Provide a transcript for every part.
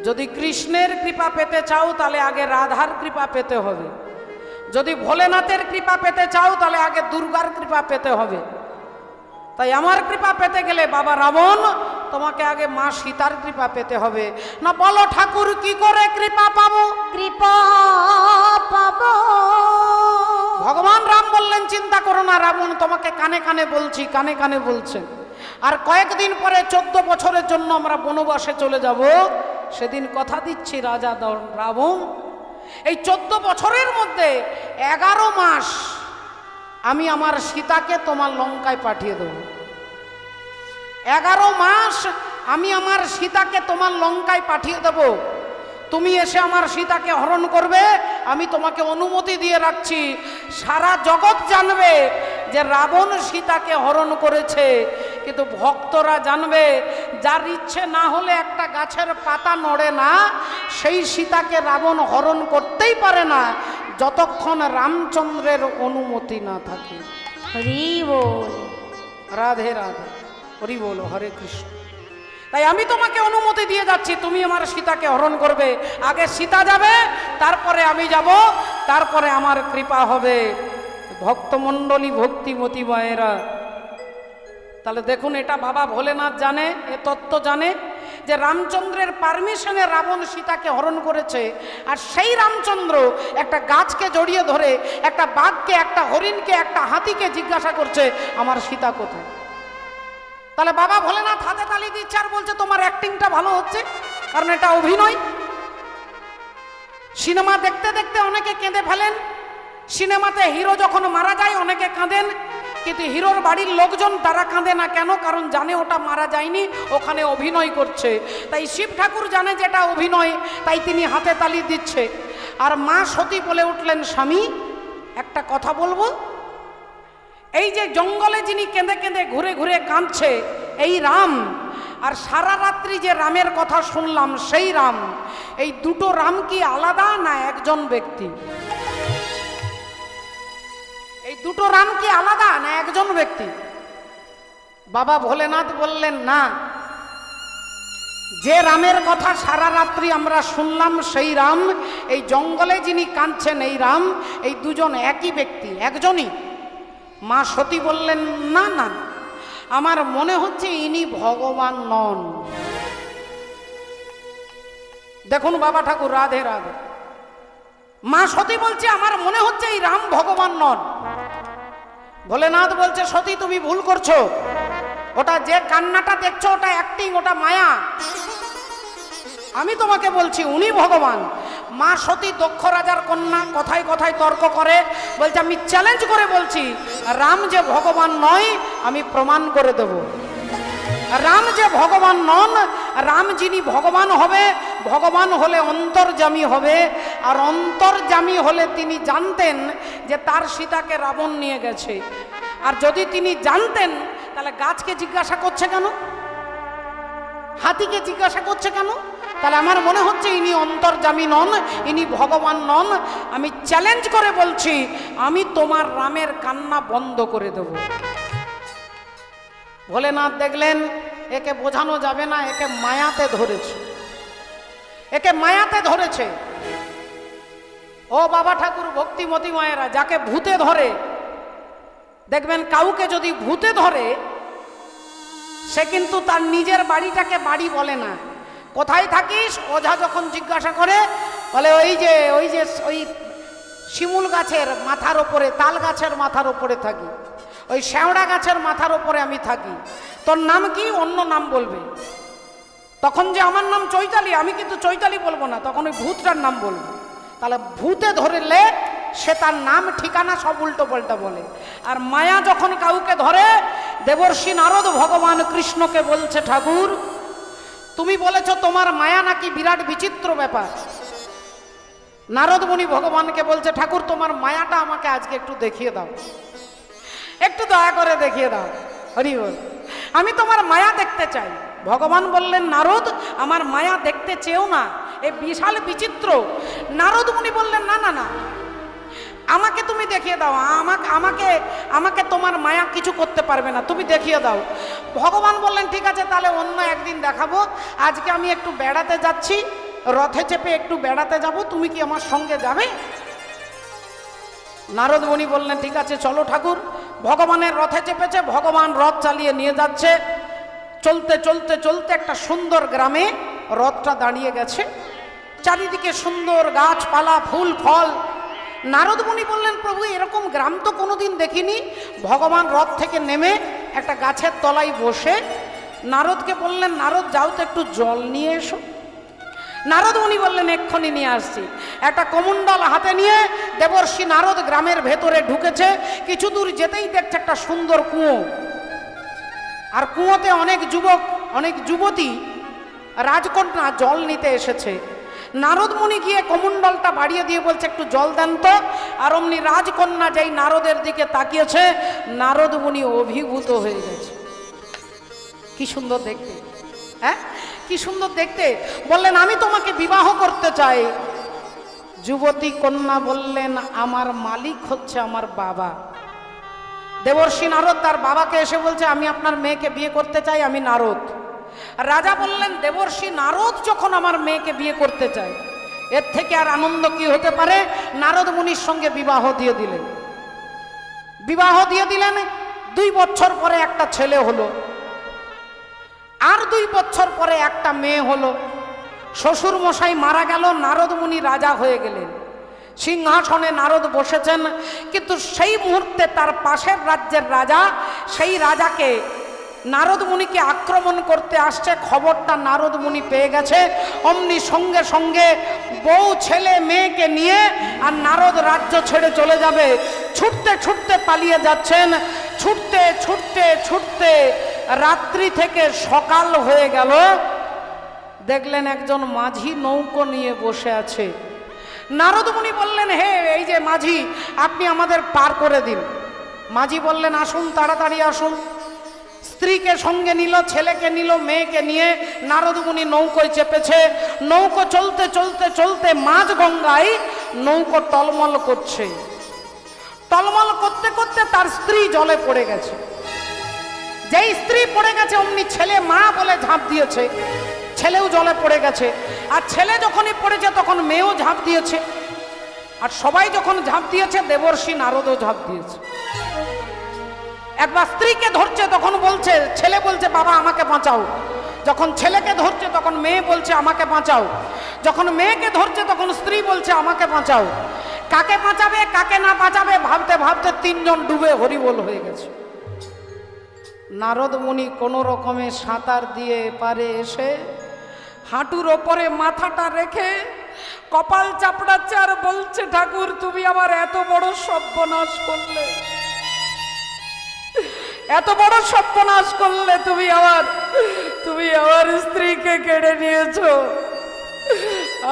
যদি কৃষ্ণের কৃপা পেতে চাও তাহলে আগে রাধার কৃপা পেতে হবে, যদি ভোলেনাথের কৃপা পেতে চাও তাহলে আগে দুর্গার কৃপা পেতে হবে। তাই আমার কৃপা পেতে গেলে বাবা রাবণ তোমাকে আগে মা সীতার কৃপা পেতে হবে। না বলো ঠাকুর কি করে কৃপা পাবো? কৃপা পাবো। ভগবান রাম বললেন চিন্তা করো না রাবণ, তোমাকে কানে কানে বলছি, কানে কানে বলছেন। আর কয়েকদিন পরে 14 বছরের জন্য আমরা বনবাসে চলে যাব। সেদিন কথা দিচ্ছি রাজা রাবণ, এই 14 বছরের মধ্যে 11 মাস আমি আমার সীতাকে তোমার লঙ্কায় পাঠিয়ে দেব। 11 মাস আমি আমার সীতাকে তোমার লঙ্কায় পাঠিয়ে দেব। তুমি এসে আমার সীতাকে হরণ করবে, আমি তোমাকে অনুমতি দিয়ে রাখছি। সারা জগৎ জানবে যে রাবণ সীতাকে হরণ করেছে, কিন্তু ভক্তরা জানবে যার ইচ্ছে না হলে একটা গাছের পাতা নড়ে না, সেই সীতাকে রাবণ হরণ করতেই পারে না যতক্ষণ রামচন্দ্রের অনুমতি না থাকে। হরি বল। রাধে রাধে, হরি বল, হরে কৃষ্ণ। তাই আমি তোমাকে অনুমতি দিয়ে যাচ্ছি, তুমি আমার সীতাকে হরণ করবে। আগে সীতা যাবে, তারপরে আমি যাব, তারপরে আমার কৃপা হবে। ভক্তমণ্ডলী, ভক্তিমতী মায়েরা, তাহলে দেখুন এটা বাবা ভোলেনাথ জানে, এ তত্ত্ব জানে যে রামচন্দ্রের পারমিশনে রাবণ সীতাকে হরণ করেছে। আর সেই রামচন্দ্র একটা গাছকে জড়িয়ে ধরে একটা বাঘকে, একটা হরিণকে, একটা হাতিকে জিজ্ঞাসা করছে আমার সীতা কোথায়। তাহলে বাবা ভোলেনাথ হাতে তালি দিচ্ছে আর বলছে তোমার অ্যাক্টিংটা ভালো হচ্ছে, কারণ এটা অভিনয়। সিনেমা দেখতে দেখতে অনেকে কেঁদে ফেলেন। সিনেমাতে হিরো যখন মারা যায় অনেকে কাঁদেন, কিন্তু হিরোর বাড়ির লোকজন তারা কাঁদে না কেন? কারণ জানে ওটা মারা যায়নি, ওখানে অভিনয় করছে। তাই শিব ঠাকুর জানে যেটা অভিনয়, তাই তিনি হাতে তালি দিচ্ছে। আর মা সতী বলে উঠলেন স্বামী একটা কথা বলবো। এই যে জঙ্গলে যিনি কেঁদে কেঁদে ঘুরে ঘুরে কাঁদছে এই রাম, আর সারা রাত্রি যে রামের কথা শুনলাম সেই রাম, এই দুটো রাম কি আলাদা না একজন ব্যক্তি? এই দুটো রাম কি আলাদা না একজন ব্যক্তি? বাবা ভোলেনাথ বললেন না, যে রামের কথা সারা রাত্রি আমরা শুনলাম সেই রাম, এই জঙ্গলে যিনি কাঁদছেন এই রাম, এই দুজন একই ব্যক্তি, একজনই। মা সতী বললেন না না, আমার মনে হচ্ছে ইনি ভগবান নন। দেখুন বাবা ঠাকুর, রাধে রাধে। মা সতী বলছে আমার মনে হচ্ছে এই রাম ভগবান নন। ভোলেনাথ বলছে সতী তুমি ভুল করছো, ওটা যে কান্নাটা দেখছো ওটা অ্যাক্টিং, ওটা মায়া। আমি তোমাকে বলছি উনি ভগবান। মা সতী দক্ষ রাজার কন্যা, কথায় কথায় তর্ক করে, বলছে আমি চ্যালেঞ্জ করে বলছি রাম যে ভগবান নয়, আমি প্রমাণ করে দেব। রাম যে ভগবান নন, রাম যিনি ভগবান হবে, ভগবান হলে অন্তর্যামী হবে। আর অন্তর্যামী হলে তিনি জানতেন যে তার সীতাকে রাবণ নিয়ে গেছে। আর যদি তিনি জানতেন তাহলে গাছকে জিজ্ঞাসা করছে কেন, হাতিকে জিজ্ঞাসা করছে কেন? তাহলে আমার মনে হচ্ছে ইনি অন্তর্যামী নন, ইনি ভগবান নন। আমি চ্যালেঞ্জ করে বলছি আমি তোমার রামের কান্না বন্ধ করে দেব। ভোলেনাথ দেখলেন একে বোঝানো যাবে না, একে মায়াতে ধরেছে, একে মায়াতে ধরেছে। ও বাবা ঠাকুর, ভক্তিমতী মায়েরা, যাকে ভূতে ধরে, দেখবেন কাউকে যদি ভূতে ধরে সে কিন্তু তার নিজের বাড়িটাকে বাড়ি বলে না। কোথায় থাকিস? ওঝা যখন জিজ্ঞাসা করে বলে ওই যে ওই শিমুল গাছের মাথার ওপরে, তাল গাছের মাথার ওপরে থাকি, ওই শ্যাওড়া গাছের মাথার ওপরে আমি থাকি। তোর নাম কি? অন্য নাম বলবে। তখন যে আমার নাম চৈতালি, আমি কিন্তু চৈতালি বলবো না, তখন ওই ভূতটার নাম বলবো। তাহলে ভূতে ধরলে সে তার নাম ঠিকানা সব উল্টো পাল্টা বলে। আর মায়া যখন কাউকে ধরে, দেবর্ষি নারদ ভগবান কৃষ্ণকে বলছে ঠাকুর তুমি বলেছ তোমার মায়া নাকি বিরাট বিচিত্র ব্যাপার। নারদ মুনি ভগবানকে বলছে ঠাকুর তোমার মায়াটা আমাকে আজকে একটু দেখিয়ে দাও, একটু দয়া করে দেখিয়ে দাও। হরি বল, আমি তোমার মায়া দেখতে চাই। ভগবান বললেন নারদ আমার মায়া দেখতে চেও না, এ বিশাল বিচিত্র। নারদ মুনি বললেন না না না, আমাকে তুমি দেখিয়ে দাও, আমাকে আমাকে তোমার মায়া কিছু করতে পারবে না, তুমি দেখিয়ে দাও। ভগবান বললেন ঠিক আছে তাহলে অন্য একদিন দেখাবো, আজকে আমি একটু বেড়াতে যাচ্ছি, রথে চেপে একটু বেড়াতে যাব, তুমি কি আমার সঙ্গে যাবে? নারদ মুনি বললেন ঠিক আছে চলো ঠাকুর। ভগবানের রথে চেপেছে, ভগবান রথ চালিয়ে নিয়ে যাচ্ছে। চলতে চলতে চলতে একটা সুন্দর গ্রামে রথটা দাঁড়িয়ে গেছে, চারিদিকে সুন্দর গাছপালা, ফুল ফল। নারদ মুনি বললেন প্রভু এরকম গ্রাম তো কোনোদিন দেখিনি। ভগবান রথ থেকে নেমে একটা গাছের তলায় বসে নারদকে বললেন নারদ যাও তো একটু জল নিয়ে এসো। নারদ মুনি বললেন এক্ষুনি নিয়ে আসছি। একটা কমণ্ডল হাতে নিয়ে দেবর্ষি নারদ গ্রামের ভেতরে ঢুকেছে। কিছু দূর যেতেই দেখছে একটা সুন্দর কুয়ো, আর কুয়োতে অনেক যুবক অনেক যুবতী রাজকন্যা জল নিতে এসেছে। নারদ মুনি গিয়ে কমণ্ডলটা বাড়িয়ে দিয়ে বলছে একটু জল দেন তো। আর অমনি রাজকন্যা যেই নারদের দিকে তাকিয়েছে, নারদ মুনি অভিভূত হয়ে গেছে। কি সুন্দর দেখতে, হ্যাঁ কি সুন্দর দেখতে। বললেন আমি তোমাকে বিবাহ করতে চাই। যুবতী কন্যা বললেন আমার মালিক হচ্ছে আমার বাবা। দেবর্ষি নারদ তার বাবাকে এসে বলছে আমি আপনার মেয়েকে বিয়ে করতে চাই, আমি নারদ। রাজা বললেন দেবর্ষি নারদ যখন আমার মেয়েকে বিয়ে করতে চায়, এর থেকে আর আনন্দ কি হতে পারে। নারদ মুনির সঙ্গে বিবাহ দিয়ে দিলেন। বিবাহ দিয়ে দিলেন। 2 বছর পরে একটা ছেলে হলো, আর 2 বছর পরে একটা মেয়ে হলো। শ্বশুর মশাই মারা গেল, নারদ মুনি রাজা হয়ে গেলেন। সিংহাসনে নারদ বসেছেন, কিন্তু সেই মুহূর্তে তার পাশের রাজ্যের রাজা, সেই রাজাকে নারদ মুনিকে আক্রমণ করতে আসছে। খবরটা নারদ মুনি পেয়ে গেছে। অমনি সঙ্গে সঙ্গে বউ ছেলে মেয়েকে নিয়ে আর নারদ রাজ্য ছেড়ে চলে যাবে। ছুটতে ছুটতে পালিয়ে যাচ্ছেন। ছুটতে ছুটতে ছুটতে রাত্রি থেকে সকাল হয়ে গেল। দেখলেন একজন মাঝি নৌকো নিয়ে বসে আছে। নারদ মুনি বললেন হে এই যে মাঝি, আপনি আমাদের পার করে দিন। মাঝি বললেন আসুন, তাড়াতাড়ি আসুন। স্ত্রীকে সঙ্গে নিল, ছেলেকে নিল, মেয়েকে নিয়ে নারদ মুনি নৌকোয় চেপেছে। নৌকো চলতে চলতে চলতে মাঝ গঙ্গায় নৌকো টলমল করছে। টলমল করতে করতে তার স্ত্রী জলে পড়ে গেছে। যেই স্ত্রী পড়ে গেছে অমনি ছেলে মা বলে ঝাঁপ দিয়েছে, ছেলেও জলে পড়ে গেছে। আর ছেলে যখনই পড়েছে তখন মেয়েও ঝাঁপ দিয়েছে। আর সবাই যখন ঝাঁপ দিয়েছে দেবর্ষি নারদও ঝাঁপ দিয়েছে। একবার স্ত্রীকে ধরছে তখন বলছে, ছেলে বলছে বাবা আমাকে বাঁচাও। যখন ছেলেকে ধরছে তখন মেয়ে বলছে আমাকে বাঁচাও। যখন মেয়েকে ধরছে তখন স্ত্রী বলছে আমাকে বাঁচাও। কাকে বাঁচাবে কাকে না বাঁচাবে ভাবতে ভাবতে 3 জন ডুবে হরিবোল হয়ে গেছে। নারদ মুনি কোনো রকমে সাঁতার দিয়ে পারে এসে হাঁটুর ওপরে মাথাটা রেখে কপাল চাপড়াচ্ছে আর বলছে ঠাকুর তুমি আমার এত বড় সর্বনাশ করলে, এত বড় সর্বনাশ করলে। তুমি আমার স্ত্রীকে কেড়ে নিয়েছো,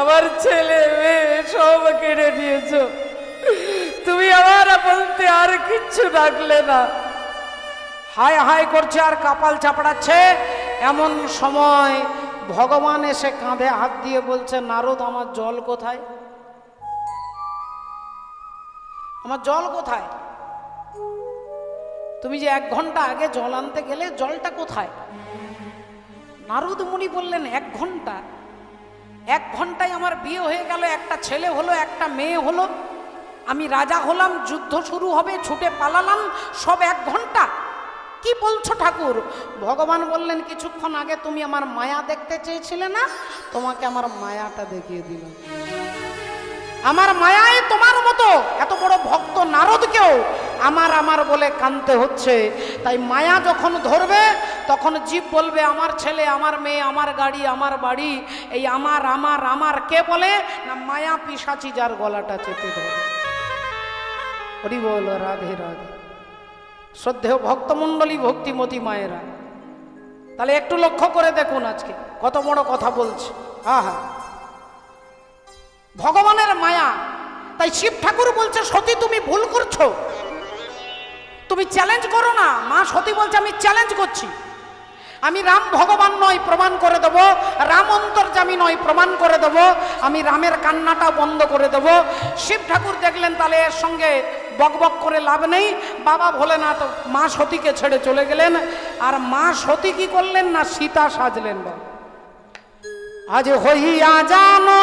আমার ছেলে মেয়ে সব কেড়ে নিয়েছো। তুমি আমার বলতে আর কিচ্ছু রাখলে না। হায় হায় করছে আর কপাল চাপড়াচ্ছে। এমন সময় ভগবান এসে কাঁধে হাত দিয়ে বলছে নারদ আমার জল কোথায়, আমার জল কোথায়? তুমি যে 1 ঘন্টা আগে জল আনতে গেলে জলটা কোথায়? নারদ মুনি বললেন 1 ঘন্টা? 1 ঘন্টায় আমার বিয়ে হয়ে গেল, একটা ছেলে হলো, একটা মেয়ে হলো, আমি রাজা হলাম, যুদ্ধ শুরু হবে, ছুটে পালালাম, সব 1 ঘন্টা? কি বলছো ঠাকুর? ভগবান বললেন কিছুক্ষণ আগে তুমি আমার মায়া দেখতে চেয়েছিলে না, তোমাকে আমার মায়াটা দেখিয়ে দিলাম। আমার মায়ায় তোমার মতো এত বড় ভক্ত নারদকেও আমার আমার বলে কাঁদতে হচ্ছে। তাই মায়া যখন ধরবে তখন জীব বলবে আমার ছেলে, আমার মেয়ে, আমার গাড়ি, আমার বাড়ি। এই আমার আমার আমার কে বলে না? মায়া পিশাচি যার গলাটা চেপে ধরে। হরি বল, রাধে রাধে। শ্রদ্ধেয় ভক্তমণ্ডলী, ভক্তিমতী মায়েরা, তাহলে একটু লক্ষ্য করে দেখুন আজকে কত বড় কথা বলছে। আহা, ভগবানের মায়া। তাই শিব ঠাকুর বলছে সতী তুমি ভুল করছো, তুমি চ্যালেঞ্জ করো না। মা সতী বলছে আমি চ্যালেঞ্জ করছি, আমি রাম ভগবান নয় প্রমাণ করে দেব, রাম অন্তর্যামী নয় প্রমাণ করে দেব, আমি রামের কান্নাটা বন্ধ করে দেব। শিব ঠাকুর দেখলেন তাহলে এর সঙ্গে বকবক করে লাভ নেই। বাবা ভোলেনাথ মা সতীকে ছেড়ে চলে গেলেন। আর মা সতী কি করলেন না? সীতা সাজলেন। আজ হইয়া জানো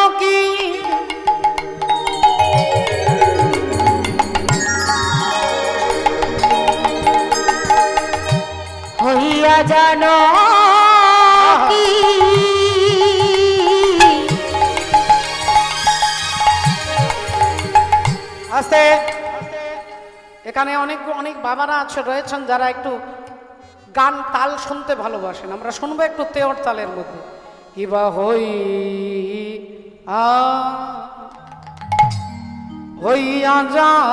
জানো কি আস্তে এখানে অনেক অনেক বাবারা আছে রয়েছেন যারা একটু গান তাল শুনতে ভালোবাসেন। আমরা শুনবো একটু তেওর তালের মধ্যে। কিবা হই হইয়া জানো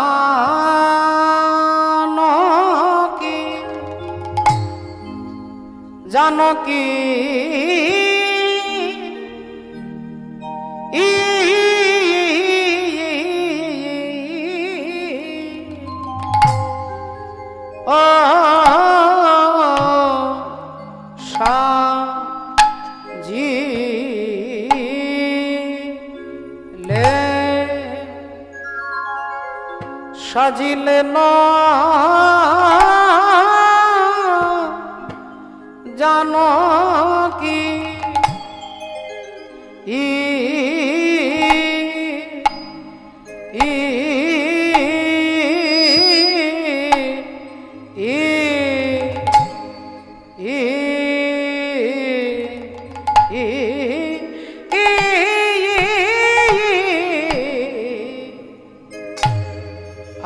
কি জানো কি ও সাজিলে না জানো কি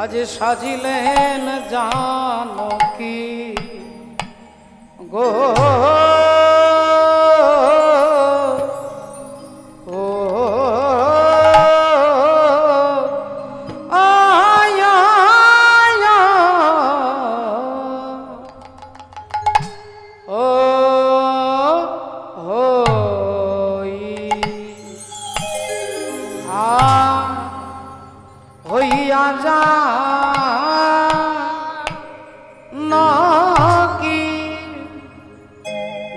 আজ সাজিলেন জানো কি গো ও আয়া ও হই হইয়া যা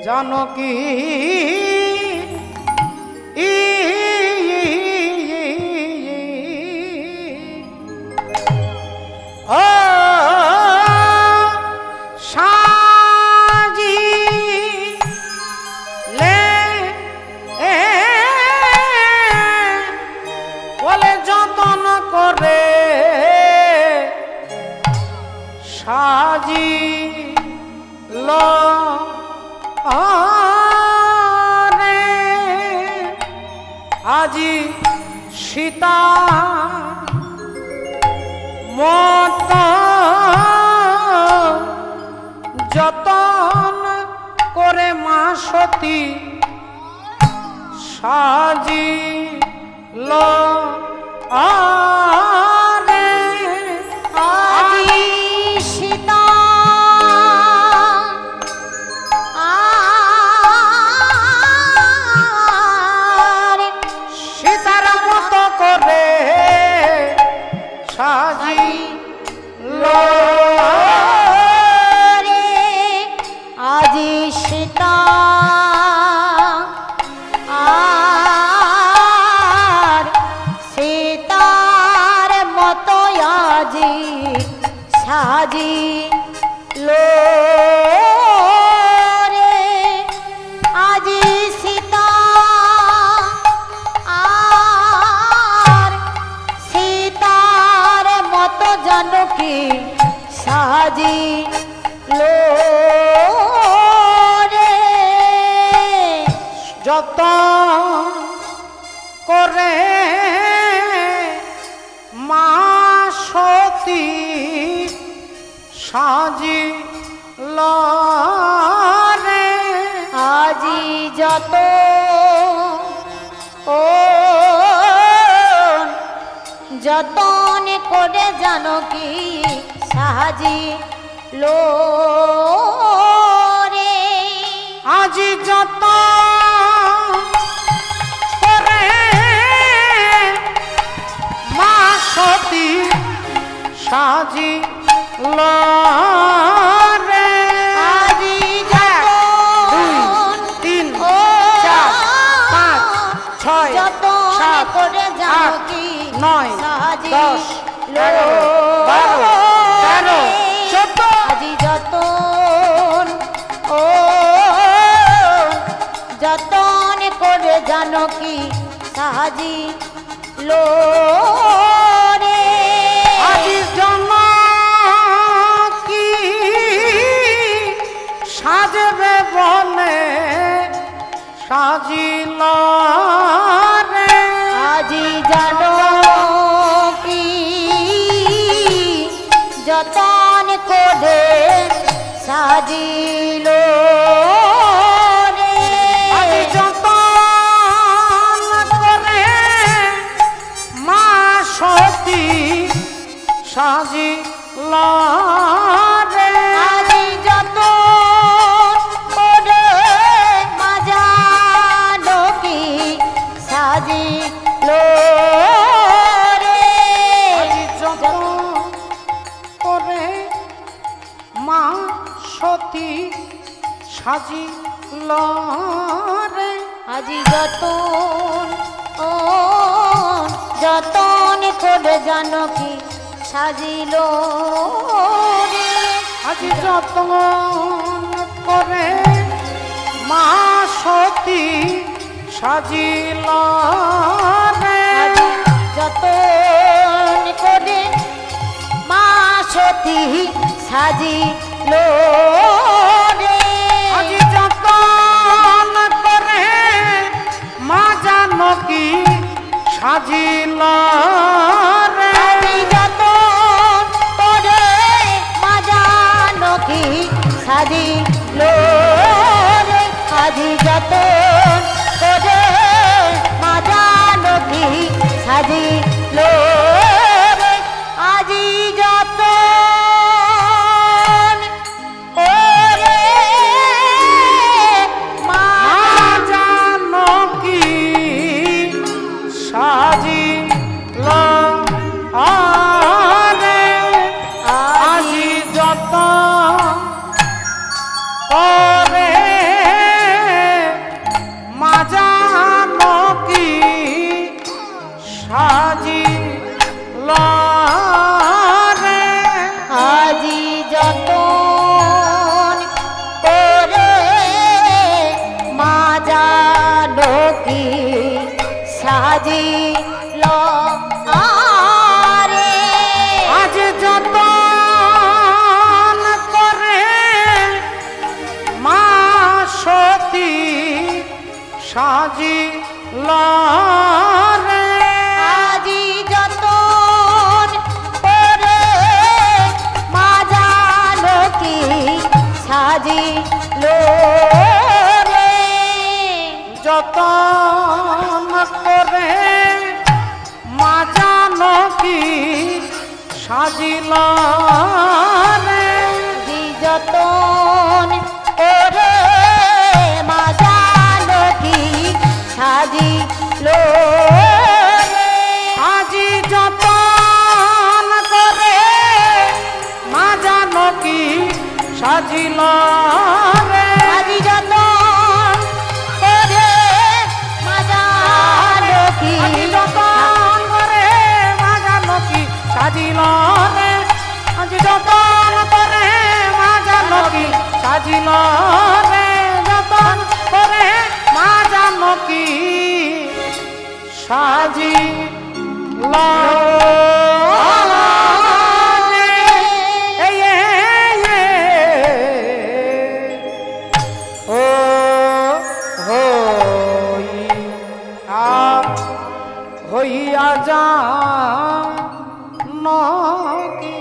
জানো কি ও সাজিলে বলে যতন করে সাজিল আরে আজি সীতা মত যতন করে মা সতী সাজিল আরে আজি সীতা সীতার মতো করে সাজিল রে আজি সীতা আর সীতার মতো আজি সাজিল রে আজি সীতা আর সীতার মতো জানকী সাজিল রে যত করে মা সতী সাজিল রে আজি যত ও যতন করে জানকী সাজিল রে আজি যত করে মা সতী সাজিল রে আজি দুই তিন চার পাঁচ ছয় যতন সাত করে আট জানকী নয় দশ সাজিল 11 12 13 14 আজি যতন ও যতন করে জানকী সাজিল রে আজি জনকী সাজবে সাজিল রে আজি যতন করে মা সতী সাজিল রে আজি যত করে মাজানো কি সাজিল রে আজি যতন করে মা সতী সাজিল রে আজি যতন ও যতন করে জানকী সাজিল রে আজি যতন করে মা সতী সাজিল রে আজি যতন করে মা সতী সাজিল রে আজি যতন করে মা জানকী সাজিল রে আজি যতন করে মা জানকী সাজিল রে আজি যতন করে মা জানকী সাজিল রে আজি যতন করে মা জানকী সাজিল রে আজি যতন করে মা জানকী সাজিল রে আজি যতন করে মা জানকী সাজিল রে আজ যতন করে মা সতী সাজিল রে আজি যতন করে মা জানকী সাজিল রে যতন করে মা জানকী সাজিল রে আজি যতন করে মা জানকী সাজিল রে আজি যতন করে মা জানকী সাজিল রে আজি যতন করে মা জানকী আজি যতন করে মা জানকী সাজিল রে আজি যতন করে মা জানকী সাজিল রে যতন করে মা জানকী সাজিল রে এই ও হইয়া যা নকি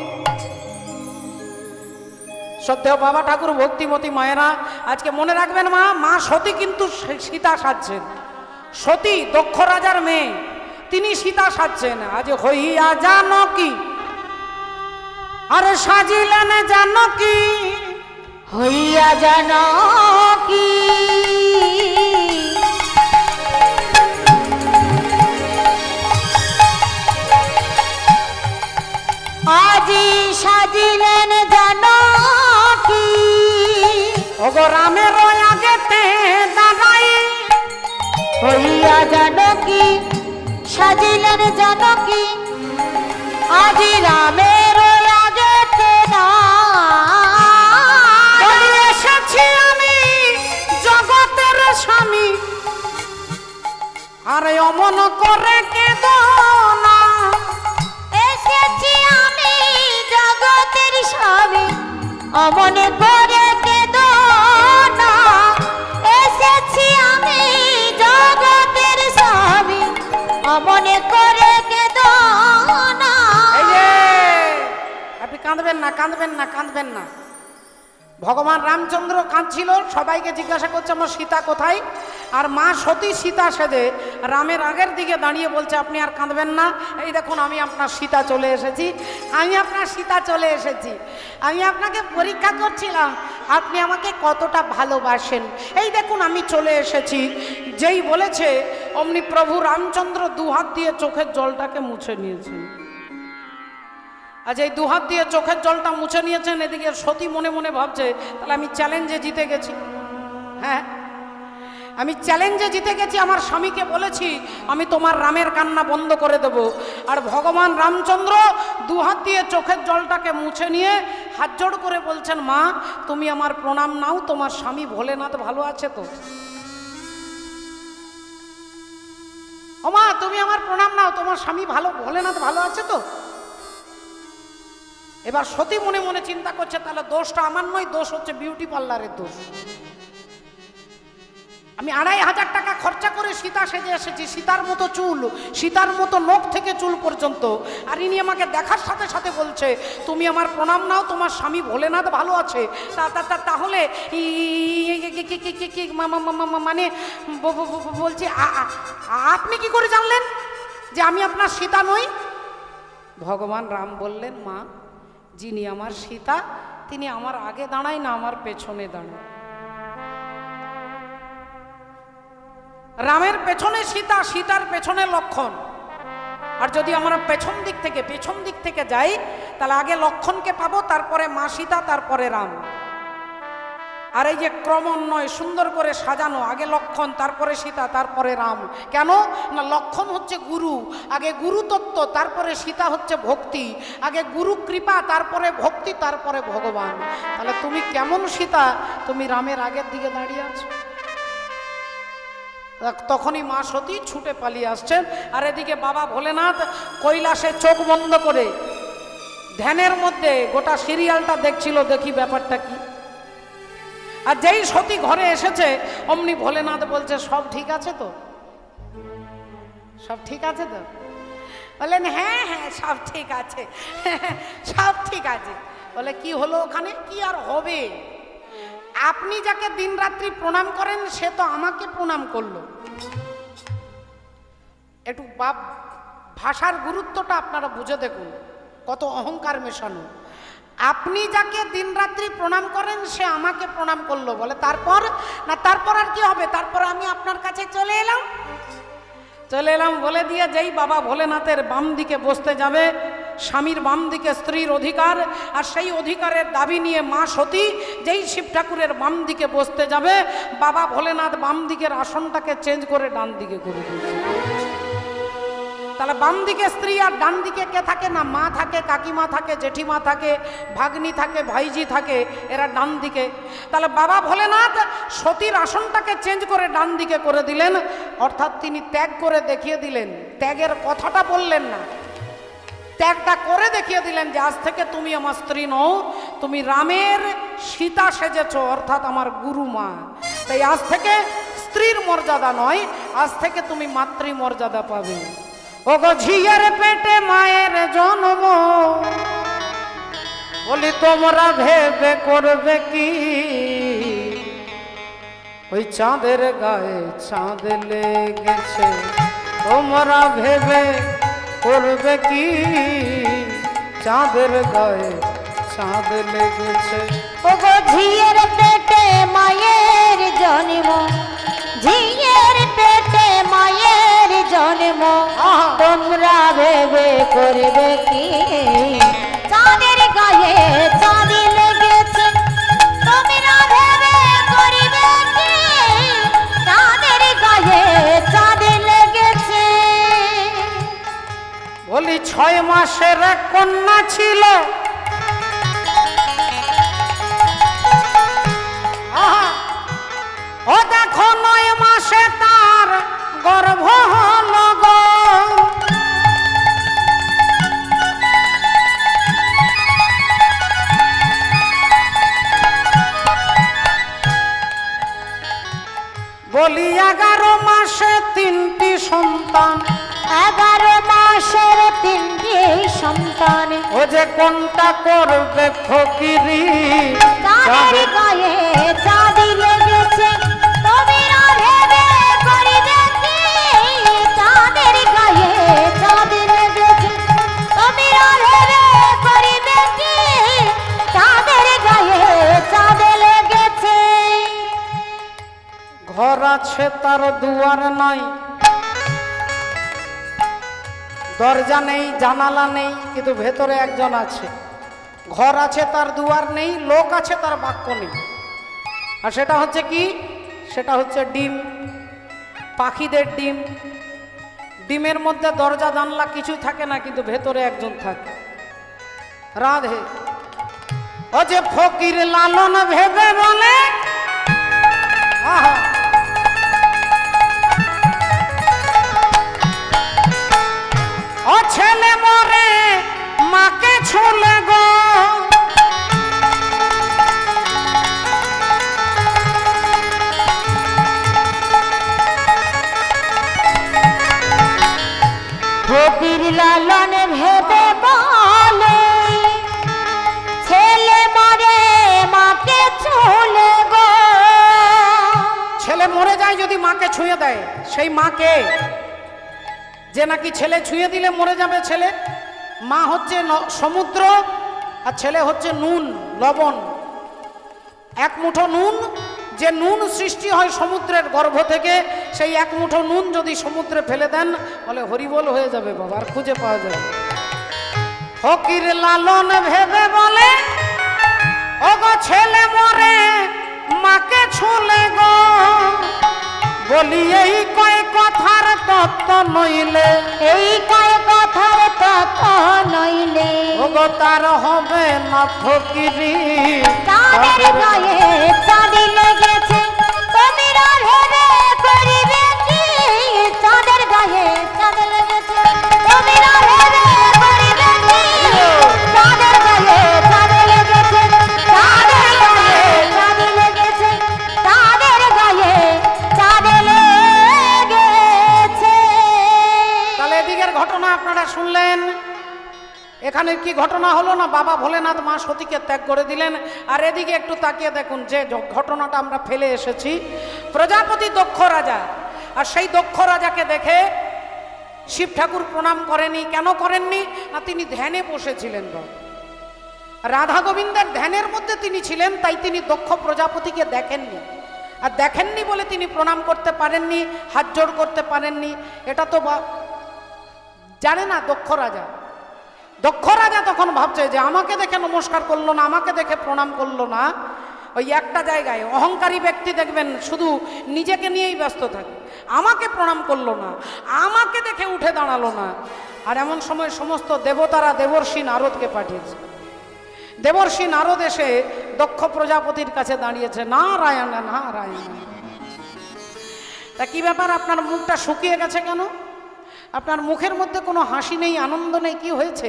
সত্যি বাবা ঠাকুর ভক্তিমতী মায়েরা আজকে মনে রাখবেন মা মা সতী কিন্তু সীতা সাজছেন সতী দক্ষ রাজার মেয়ে তিনি সীতা সাজছেন আজ হইয়া জানকী আরে সাজিলেন জানকী হইয়া জানকী আজি সাজিলেন জানকী ওগো রামের আগেতে দাঁড়াই হইয়া জানকী সাজিলেন জানকী আজি রামের আগেতে বলি এসেছি আমি জগতের স্বামী আরে অমন করে কেঁদো না এসেছি আমি জগতের স্বামী অমন করে কেঁদো না এসেছি আমি জগতের স্বামী অমন করে কেঁদো না এই যে আপনি কাঁদবেন না কাঁদবেন না কাঁদবেন না ভগবান রামচন্দ্র কাঁদছিল, সবাইকে জিজ্ঞাসা করছে আমার সীতা কোথায়। আর মা সতী সীতা সেজে রামের আগের দিকে দাঁড়িয়ে বলছে আপনি আর কাঁদবেন না, এই দেখুন আমি আপনার সীতা চলে এসেছি, আমি আপনার সীতা চলে এসেছি, আমি আপনাকে পরীক্ষা করছিলাম আপনি আমাকে কতটা ভালোবাসেন, এই দেখুন আমি চলে এসেছি। যেই বলেছে অমনি প্রভু রামচন্দ্র দুহাত দিয়ে চোখের জলটাকে মুছে নিয়েছেন। আজ এই দুহাত দিয়ে চোখের জলটা মুছে নিয়েছেন, এদিকে সতী মনে মনে ভাবছে তাহলে আমি চ্যালেঞ্জে জিতে গেছি। হ্যাঁ, আমি চ্যালেঞ্জে জিতে গেছি, আমার স্বামীকে বলেছি আমি তোমার রামের কান্না বন্ধ করে দেব। আর ভগবান রামচন্দ্র দুহাত দিয়ে চোখের জলটাকে মুছে নিয়ে হাত জোড় করে বলছেন মা তুমি আমার প্রণাম নাও, তোমার স্বামী ভোলেনাথ ভালো আছে তো। ও মা তুমি আমার প্রণাম নাও, তোমার স্বামী ভোলেনাথ ভালো আছে তো। এবার সতী মনে মনে চিন্তা করছে তাহলে দোষটা আমার নয়, দোষ হচ্ছে বিউটি পার্লারের দোষ। আমি 2500 টাকা খরচা করে সীতা সেজে এসেছি, সীতার মতো চুল, সীতার মতো নখ থেকে চুল পর্যন্ত, আর ইনি আমাকে দেখার সাথে সাথে বলছে তুমি আমার প্রণাম নাও, তোমার স্বামী ভোলেনাথ ভালো আছে। তাহলে মানে বলছি আপনি কি করে জানলেন যে আমি আপনার সীতা নই? ভগবান রাম বললেন মা যিনি আমার সীতা তিনি আমার আগে দাঁড়ায় না, আমার পেছনে দাঁড়ায়। রামের পেছনে সীতা, সীতার পেছনে লক্ষণ। আর যদি আমরা পেছন দিক থেকে যাই তাহলে আগে লক্ষণকে পাবো, তারপরে মা সীতা, তারপরে রাম। আর এই যে ক্রমান্বয়ে সুন্দর করে সাজানো, আগে লক্ষণ তারপরে সীতা তারপরে রাম। কেন না লক্ষণ হচ্ছে গুরু, আগে গুরু তত্ত্ব, তারপরে সীতা হচ্ছে ভক্তি, আগে গুরু কৃপা তারপরে ভক্তি তারপরে ভগবান। তাহলে তুমি কেমন সীতা, তুমি রামের আগের দিকে দাঁড়িয়ে আছো। তখনই মা সতী ছুটে পালিয়ে আসছেন। আর এদিকে বাবা ভোলেনাথ কৈলাসে চোখ বন্ধ করে ধ্যানের মধ্যে গোটা সিরিয়ালটা দেখছিল, দেখি ব্যাপারটা কি। আর যেই সতী ঘরে এসেছে অমনি ভোলেনাথ বলছে সব ঠিক আছে তো, সব ঠিক আছে তো। বললেন হ্যাঁ হ্যাঁ সব ঠিক আছে, সব ঠিক আছে। বলে কি হলো ওখানে? কি আর হবে, আপনি যাকে দিন রাত্রি প্রণাম করেন সে তো আমাকে প্রণাম করলো। একটু ভাষার গুরুত্বটা আপনারা বুঝে দেখুন, কত অহংকার মেশানো। আপনি যাকে দিন রাত্রি প্রণাম করেন সে আমাকে প্রণাম করলো। বলে তারপর না, তারপর আর কি হবে, তারপর আমি আপনার কাছে চলে এলাম বলে দিয়ে যেই বাবা ভোলেনাথের বাম দিকে বসতে যাবে, স্বামীর বাম দিকে স্ত্রীর অধিকার, আর সেই অধিকারের দাবি নিয়ে মা সতী যেই শিব ঠাকুরের বাম দিকে বসতে যাবে, বাবা ভোলেনাথ বাম দিকের আসনটাকে চেঞ্জ করে ডান দিকে করে দিয়েছে। তাহলে বাম দিকে স্ত্রী আর ডান দিকে কে থাকে না? মা থাকে, কাকিমা থাকে, জেঠিমা থাকে, ভাগ্নি থাকে, ভাইজি থাকে, এরা ডান দিকে। তাহলে বাবা ভোলেনাথ সতীর আসনটাকে চেঞ্জ করে ডান দিকে করে দিলেন, অর্থাৎ তিনি ত্যাগ করে দেখিয়ে দিলেন। ত্যাগের কথাটা বললেন না, ত্যাগটা করে দেখিয়ে দিলেন যে আজ থেকে তুমি আমার স্ত্রী নও, তুমি রামের সীতা সেজেছ, অর্থাৎ আমার গুরু মা। তাই আজ থেকে স্ত্রীর মর্যাদা নয়, আজ থেকে তুমি মাতৃ মর্যাদা পাবে। ওগো ঝিয়ের পেটে মায়ের জন্ম, বলি তোমরা ভেবে করবে কি, ওই চাঁদের গায়ে চাঁদ লেগেছে, তোমরা ভেবে করবে কি, চাঁদের গায়ে চাঁদ লেগেছে। ওগো ঝিয়ের পেটে মায়ের জন্ম, ঝিয়ের পেটে মায়ের জন্ম, তোমরা ভেবে করবে কি, চাঁদের গায়ে চাঁদ লেগেছে, তোমরা ভেবে করবে কি, চাঁদের গায়ে চাঁদ লেগেছে। বলি 6 মাসের এক কন্যা ছিল, ও দেখো 9 মাসে তার গর্ভ হলো গো। বলি 11 মাসে 3টি সন্তান, 11 মাসের 3টি সন্তান। ও যে কোনটা করবে ফকিরি, চাঁদের গায়ে চাঁদ লেগেছে, তুমি না ভেবে করিবে কি? চাঁদের গায়ে চাঁদ লেগেছে, তুমি না ভেবে করিবে কি? চাঁদের গায়ে চাঁদ লেগেছে। ঘর আছে তার দুয়ার নাই, দরজা নেই জানালা নেই, কিন্তু ভেতরে একজন আছে। ঘর আছে তার দুয়ার নেই, লোক আছে তার বাক্য নেই। আর সেটা হচ্ছে কি? সেটা হচ্ছে ডিম, পাখিদের ডিম। ডিমের মধ্যে দরজা জানলা কিছুই থাকে না, কিন্তু ভেতরে একজন থাকে। রাধে। ও যে ফকির লালন ভেবে বলে, আহা, ও ছেলে মরে মাকে ছুলে গো, ফকির লালন ভেবে বলে, ছেলে মরে মাকে ছুলে গো। ছেলে মরে যায় যদি মাকে ছুঁয়ে দেয়, সেই মাকে যে নাকি ছেলে ছুঁয়ে দিলে মরে যাবে ছেলে। মা হচ্ছে সমুদ্র, আর ছেলে হচ্ছে নুন, লবণ। এক মুঠো নুন, যে নুন সৃষ্টি হয় সমুদ্রের গর্ভ থেকে, সেই এক মুঠো নুন যদি সমুদ্রে ফেলে দেন, বলে হরিবোল হয়ে যাবে বাবা, আর খুঁজে পাওয়া যাবে। ফকির লালন ভেবে বলে, ও গো ছেলে মরে মাকে ছুলে গো, বলি এই কয় কথার তত্ত্ব নইলে, এই কয় কথার তত্ত্ব নইলে, ও গো তার হবে না ফকিরি। চাঁদের গায়ে চাঁদ লেগেছে, তুমি না ভেবে করিবে কি? চাঁদের গায়ে চাঁদ লেগেছে, তুমি না ভেবে করিবে কি? চাঁদের গায়ে চাঁদ লেগেছে, চাঁদের গায়ে চাঁদ লেগেছে, চাঁদের গায়ে চাঁদ লেগেছে। তাহলে এদিকের ঘটনা আপনারা শুনলেন। এখানে কি ঘটনা হলো না? বাবা ভোলেনাথ মা সতীকে ত্যাগ করে দিলেন। আর এদিকে একটু তাকিয়ে দেখুন, যে ঘটনাটা আমরা ফেলে এসেছি, প্রজাপতি দক্ষ রাজা। আর সেই দক্ষ রাজাকে দেখে শিব ঠাকুর প্রণাম করেনি। কেন করেননি? না, তিনি ধ্যানে বসেছিলেন। রাধা গোবিন্দের ধ্যানের মধ্যে তিনি ছিলেন, তাই তিনি দক্ষ প্রজাপতিকে দেখেননি। আর দেখেননি বলে তিনি প্রণাম করতে পারেননি, হাত জোড় করতে পারেননি। এটা তো জানে না দক্ষ রাজা। দক্ষ রাজা তখন ভাবছে যে আমাকে দেখে নমস্কার করলো না, আমাকে দেখে প্রণাম করলো না। ওই একটা জায়গায় অহংকারী ব্যক্তি দেখবেন শুধু নিজেকে নিয়েই ব্যস্ত থাকে। আমাকে প্রণাম করলো না, আমাকে দেখে উঠে দাঁড়ালো না। আর এমন সময় সমস্ত দেবতারা দেবর্ষি নারদকে পাঠিয়েছে। দেবর্ষি নারদ এসে দক্ষ প্রজাপতির কাছে দাঁড়িয়েছে, নারায়ণ নারায়ণ। তা কি ব্যাপার, আপনার মুখটা শুকিয়ে গেছে কেন? আপনার মুখের মধ্যে কোনো হাসি নেই, আনন্দ নেই, কি হয়েছে?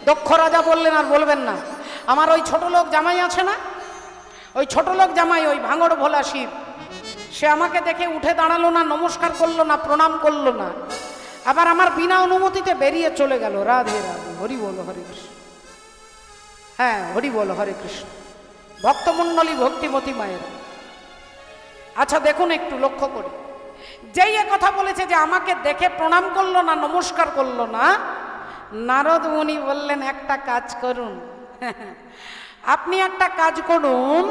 দক্ষ রাজা বললেন, আর বলবেন না। আমার ওই ছোট লোক জামাই আছে না, ওই ছোট লোক জামাই, ওই ভাঙড় ভোলা শিব, সে আমাকে দেখে উঠে দাঁড়ালো না, নমস্কার করলো না, প্রণাম করলো না। আবার আমার বিনা অনুমতিতে বেরিয়ে চলে গেল। রাধে রাধে, হরি বল হরে কৃষ্ণ। হ্যাঁ, হরি বল হরে কৃষ্ণ। ভক্তমণ্ডলী ভক্তিমতী মায়ের। আচ্ছা দেখুন, একটু লক্ষ্য করি, যেই এ কথা বলেছে যে আমাকে দেখে প্রণাম করলো না, নমস্কার করলো না, নারদ মুনি বললেন, একটা কাজ করুন, আপনি একটা কাজ করুন,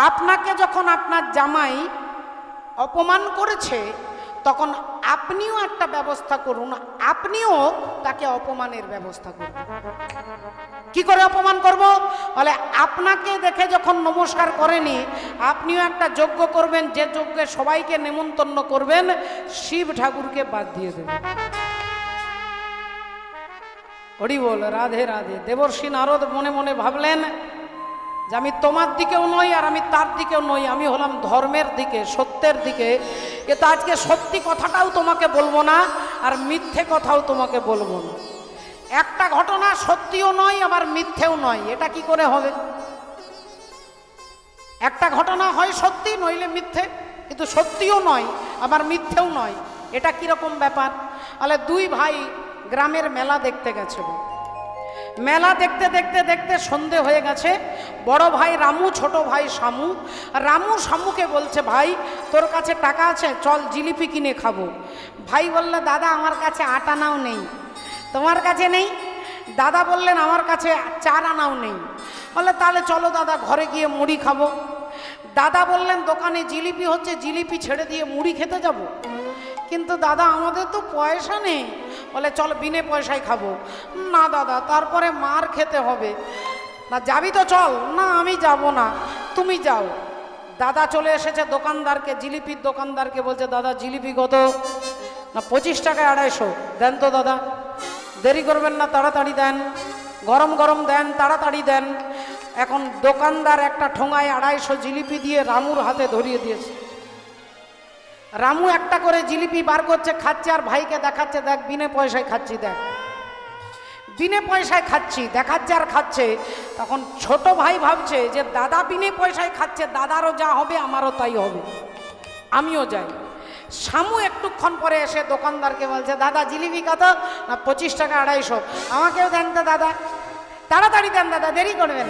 আপনাকে যখন আপনার জামাই অপমান করেছে, তখন আপনিও একটা ব্যবস্থা করুন, আপনিও তাকে অপমানের ব্যবস্থা করুন। কি করে অপমান করব? বলে আপনাকে দেখে যখন নমস্কার করেনি, আপনিও একটা যজ্ঞ করবেন, যে যজ্ঞে সবাইকে নেমন্তন্ন করবেন, শিব ঠাকুরকে বাদ দিয়ে দেবেন। হরি বল, রাধে রাধে। দেবর্ষি নারদ মনে মনে ভাবলেন যে আমি তোমার দিকেও নই, আর আমি তার দিকেও নই, আমি হলাম ধর্মের দিকে, সত্যের দিকে। কিন্তু আজকে সত্যি কথাটাও তোমাকে বলবো না, আর মিথ্যে কথাও তোমাকে বলবো না। একটা ঘটনা সত্যিও নয়, আবার মিথ্যেও নয়, এটা কি করে হবে? একটা ঘটনা হয় সত্যি, নইলে মিথ্যে, কিন্তু সত্যিও নয় আবার মিথ্যেও নয়, এটা কিরকম ব্যাপার? তাহলে দুই ভাই গ্রামের মেলা দেখতে গেছে। মেলা দেখতে দেখতে দেখতে সন্ধে হয়ে গেছে। বড় ভাই রামু, ছোট ভাই শামু। রামু শামুকে বলছে, ভাই তোর কাছে টাকা আছে, চল জিলিপি কিনে খাবো। ভাই বললে, দাদা আমার কাছে 8 আনাও নেই। তোমার কাছে নেই? দাদা বললেন, আমার কাছে 4 আনাও নেই। বললে, তাহলে চলো দাদা ঘরে গিয়ে মুড়ি খাবো। দাদা বললেন, দোকানে জিলিপি হচ্ছে, জিলিপি ছেড়ে দিয়ে মুড়ি খেতে যাব? কিন্তু দাদা আমাদের তো পয়সা নেই। বলে, চল বিনে পয়সায় খাবো। না দাদা, তারপরে মার খেতে হবে। না যাবি তো চল। না আমি যাব না, তুমি যাও। দাদা চলে এসেছে দোকানদারকে, জিলিপির দোকানদারকে বলছে, দাদা জিলিপি কত? না 25 টাকায় 250। দেন তো দাদা, দেরি করবেন না, তাড়াতাড়ি দেন, গরম গরম দেন, তাড়াতাড়ি দেন। এখন দোকানদার একটা ঠোঙায় 250 জিলিপি দিয়ে রামুর হাতে ধরিয়ে দিয়েছে। রামু একটা করে জিলিপি বার করছে, খাচ্ছে, আর ভাইকে দেখাচ্ছে, দেখ বিনে পয়সায় খাচ্ছি, দেখ বিনে পয়সায় খাচ্ছি, দেখাচ্ছে আর খাচ্ছে। তখন ছোট ভাই ভাবছে যে দাদা বিনে পয়সায় খাচ্ছে, দাদারও যা হবে আমারও তাই হবে, আমিও যাই। শামু একটুক্ষণ পরে এসে দোকানদারকে বলছে, দাদা জিলিপি কত? না 25 টাকা 250। আমাকেও দেন তো দাদা, তাড়াতাড়ি দেন দাদা, দেরি করবেন।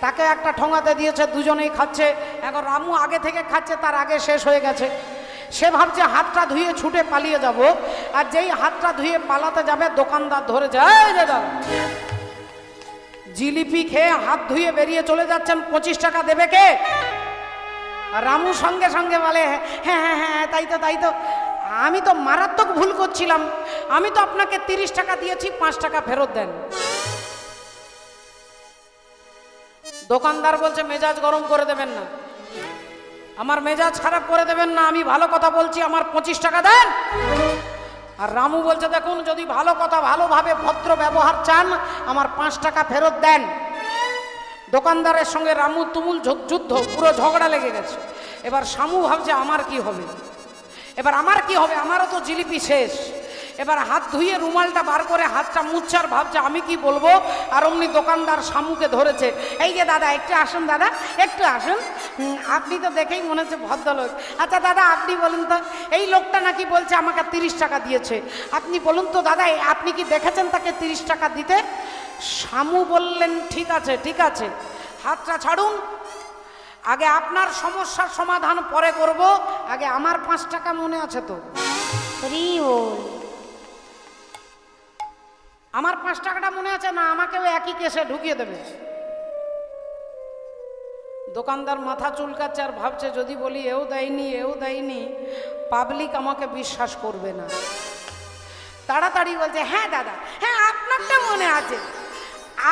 তাকে একটা ঠোঙাতে দিয়েছে, দুজনেই খাচ্ছে। এখন রামু আগে থেকে খাচ্ছে, তার আগে শেষ হয়ে গেছে। সে ভাবছে হাতটা ধুয়ে ছুটে পালিয়ে যাব, আর যেই হাতটা ধুয়ে পালাতে যাবে দোকানদার ধরে যায়, দাদা জিলিপি খেয়ে হাত ধুয়ে বেরিয়ে চলে যাচ্ছেন, 25 টাকা দেবে কে? রামু সঙ্গে সঙ্গে বলে, হ্যাঁ হ্যাঁ হ্যাঁ তাই তো তাই তো, আমি তো মারাত্মক ভুল করছিলাম, আমি তো আপনাকে 30 টাকা দিয়েছি, 5 টাকা ফেরত দেন। দোকানদার বলছে, মেজাজ গরম করে দেবেন না, আমার মেজাজ খারাপ করে দেবেন না, আমি ভালো কথা বলছি, আমার 25 টাকা দেন। আর রামু বলছে, দেখুন যদি ভালো কথা, ভালোভাবে ভদ্র ব্যবহার চান, আমার 5 টাকা ফেরত দেন। দোকানদারের সঙ্গে রামু তুমুল যুদ্ধ, পুরো ঝগড়া লেগে গেছে। এবার শামু ভাবছে, আমার কি হবে, এবার আমার কি হবে, আমারও তো জিলিপি শেষ। এবার হাত ধুয়ে রুমালটা বার করে হাতটা মুছছে, আর ভাবছে আমি কি বলবো। আর অমনি দোকানদার শামুকে ধরেছে, এই যে দাদা একটু আসুন, দাদা একটু আসুন, আপনি তো দেখেই মনে হচ্ছে ভদ্রলোক। আচ্ছা দাদা আপনি বলুন তো, এই লোকটা নাকি বলছে আমাকে 30 টাকা দিয়েছে, আপনি বলুন তো দাদা, আপনি কি দেখেছেন তাকে 30 টাকা দিতে? শামু বললেন, ঠিক আছে ঠিক আছে, হাতটা ছাড়ুন, আগে আপনার সমস্যার সমাধান পরে করব, আগে আমার 5 টাকা মনে আছে তো? আমার 5 টাকাটা মনে আছে না? আমাকেও একই কেসে ঢুকিয়ে দেবে। দোকানদার মাথা চুলকাচ্ছে আর ভাবছে, যদি বলি এও দেয়নি এও দেয়নি, পাবলিক আমাকে বিশ্বাস করবে না। তাড়াতাড়ি বলছে, হ্যাঁ দাদা, হ্যাঁ আপনারটা মনে আছে,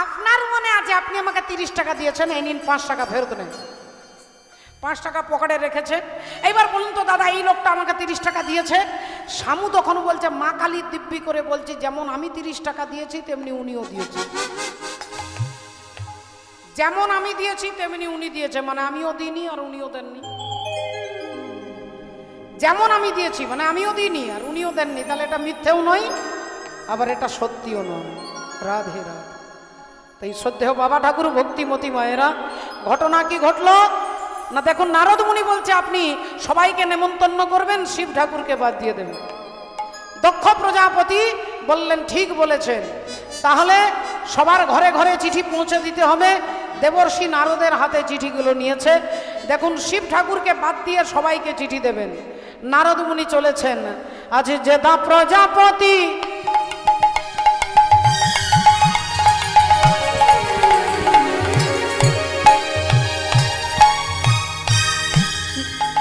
আপনার মনে আছে, আপনি আমাকে 30 টাকা দিয়েছেন, এই নিন 5 টাকা ফেরত নেন। 5 টাকা পকেটে রেখেছে। এইবার বলুন তো দাদা, এই লোকটা আমাকে 30 টাকা দিয়েছে। শামু তখন বলছে, মা কালী দিব্যি করে বলছি, যেমন আমি 30 টাকা দিয়েছি তেমনি উনিও দিয়েছে, যেমন আমি দিয়েছি তেমনি উনি দিয়েছে, মানে আমিও দিইনি আর উনিও দেননি। যেমন আমি দিয়েছি মানে আমিও দিইনি আর উনিও দেননি, তাহলে এটা মিথ্যেও নয়, আবার এটা সত্যিও নয়। রাধে রাধে। তাই শ্রদ্ধেয় বাবা ঠাকুর, ভক্তিমতী মায়েরা, ঘটনা কি ঘটলো না দেখুন, নারদ মুনি বলছে আপনি সবাইকে নেমন্তন্ন করবেন, শিব ঠাকুরকে বাদ দিয়ে দেবেন। দক্ষ প্রজাপতি বললেন, ঠিক বলেছেন, তাহলে সবার ঘরে ঘরে চিঠি পৌঁছে দিতে হবে। দেবর্ষি নারদের হাতে চিঠিগুলো নিয়েছে। দেখুন, শিব ঠাকুরকে বাদ দিয়ে সবাইকে চিঠি দেবেন। নারদ মুনি চলেছেন, আজ যেদা প্রজাপতি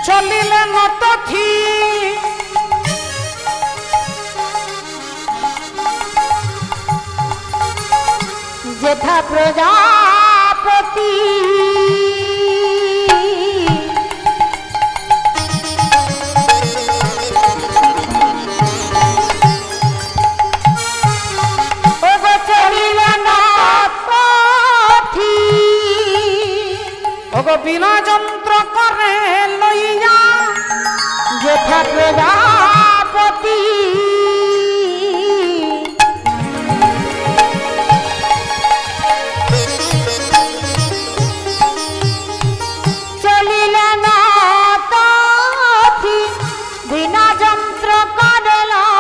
চলিলেন তথি, যেথা প্রজাপতি বিনা যন্ত্র করে লইয়া, যেথা প্রজাপতি চলিলেন তথি, বিনা যন্ত্র করে লইয়া,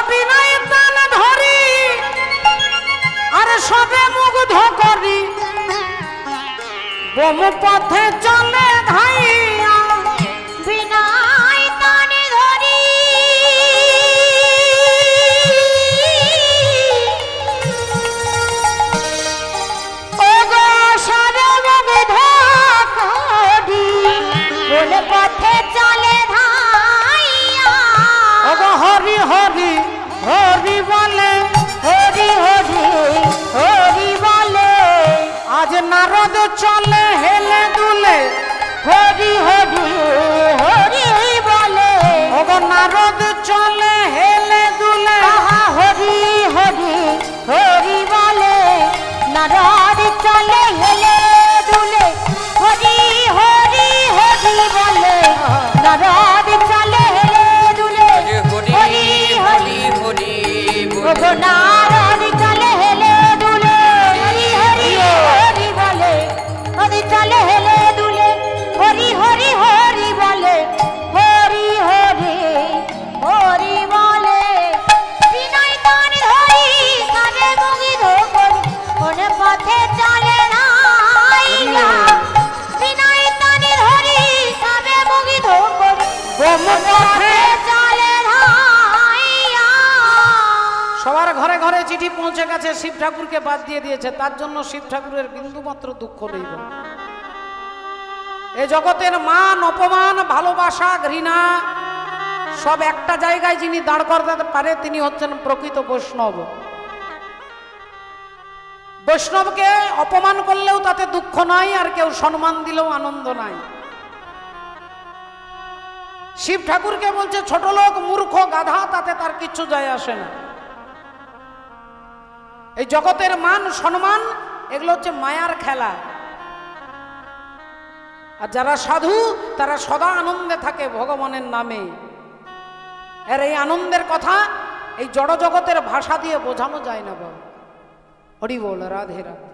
বিনয় তান ধরে কোন পথে চলে ধাইয়া বিনাই তানে ধরি ওগো সরবগে ধাকড়ি কোন পথে চলে ধাইয়া ওগো হরি হরি হরি বলে হরি হরি হরি বলে আজ নারদ চলে হেলে দুলে হরি হরি হরি বলে ওগো নারদ চলে হেলে দুলে আহা হরি হরি হরি বলে নারদ চলে হেলে দুলে হরি হরি হরি বলে নারদ চলে হেলে দুলে হরি হরি ওগো নারদ চলে হেলে দুলে হরি হরি হরি বলে হরি চলে হেলে দুলে হরি হরি হরি বলে হরি হরি হরি বলে বিনয় তান ধরি কানে মুগিধ করি কোন পথে চলে নাইয়া বিনয় তান ধরি কানে মুগিধ করি কোন পথে চলে নাইয়া সবার ঘরে ঘরে চিঠি পৌঁছে গেছে, শিব ঠাকুরকে বাদ দিয়ে দিয়েছে, তার জন্য শিব ঠাকুরের বিন্দুমাত্র দুঃখ নেই। এই জগতের মান অপমান ভালোবাসা ঘৃণা সব একটা জায়গায় যিনি দাঁড় করাতে পারে তিনি হচ্ছেন প্রকৃত বৈষ্ণব। বৈষ্ণবকে অপমান করলেও তাতে দুঃখ নাই, আর কেউ সম্মান দিলেও আনন্দ নাই। শিব ঠাকুরকে বলছে ছোট লোক, মূর্খ, গাধা, তাতে তার কিচ্ছু যায় আসে না। এই জগতের মান সম্মান এগুলো হচ্ছে মায়ার খেলা। আর যারা সাধু তারা সদা আনন্দে থাকে ভগবানের নামে। আর এই আনন্দের কথা এই জড় জগতের ভাষা দিয়ে বোঝানো যায় না। বাবা হরি বল, রাধে রাধে।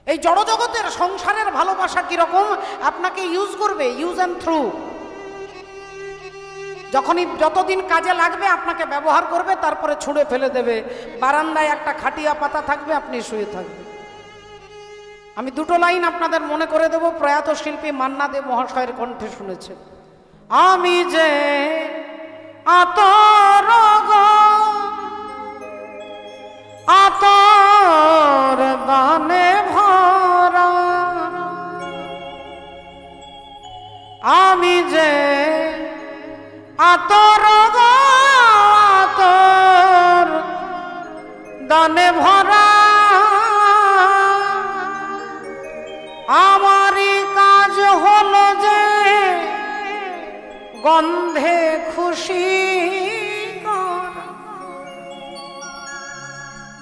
এই জড় জগতের সংসারের ভালোবাসা কিরকম, আপনাকে ইউজ করবে, ইউজ অ্যান্ড থ্রু। যখনই যতদিন কাজে লাগবে আপনাকে ব্যবহার করবে, তারপরে ছুঁড়ে ফেলে দেবে। বারান্দায় একটা খাটিয়া পাতা থাকবে, আপনি শুয়ে থাকবেন। আমি দুটো লাইন আপনাদের মনে করে দেব, প্রয়াত শিল্পী মান্না দে মহাশয়ের কণ্ঠে শুনেছে। আমি যে আতর আতর দানে ভরা, আমি যে আতর আতর দানে ভরা, আমারই কাজ হলো যে গন্ধে খুশি করা।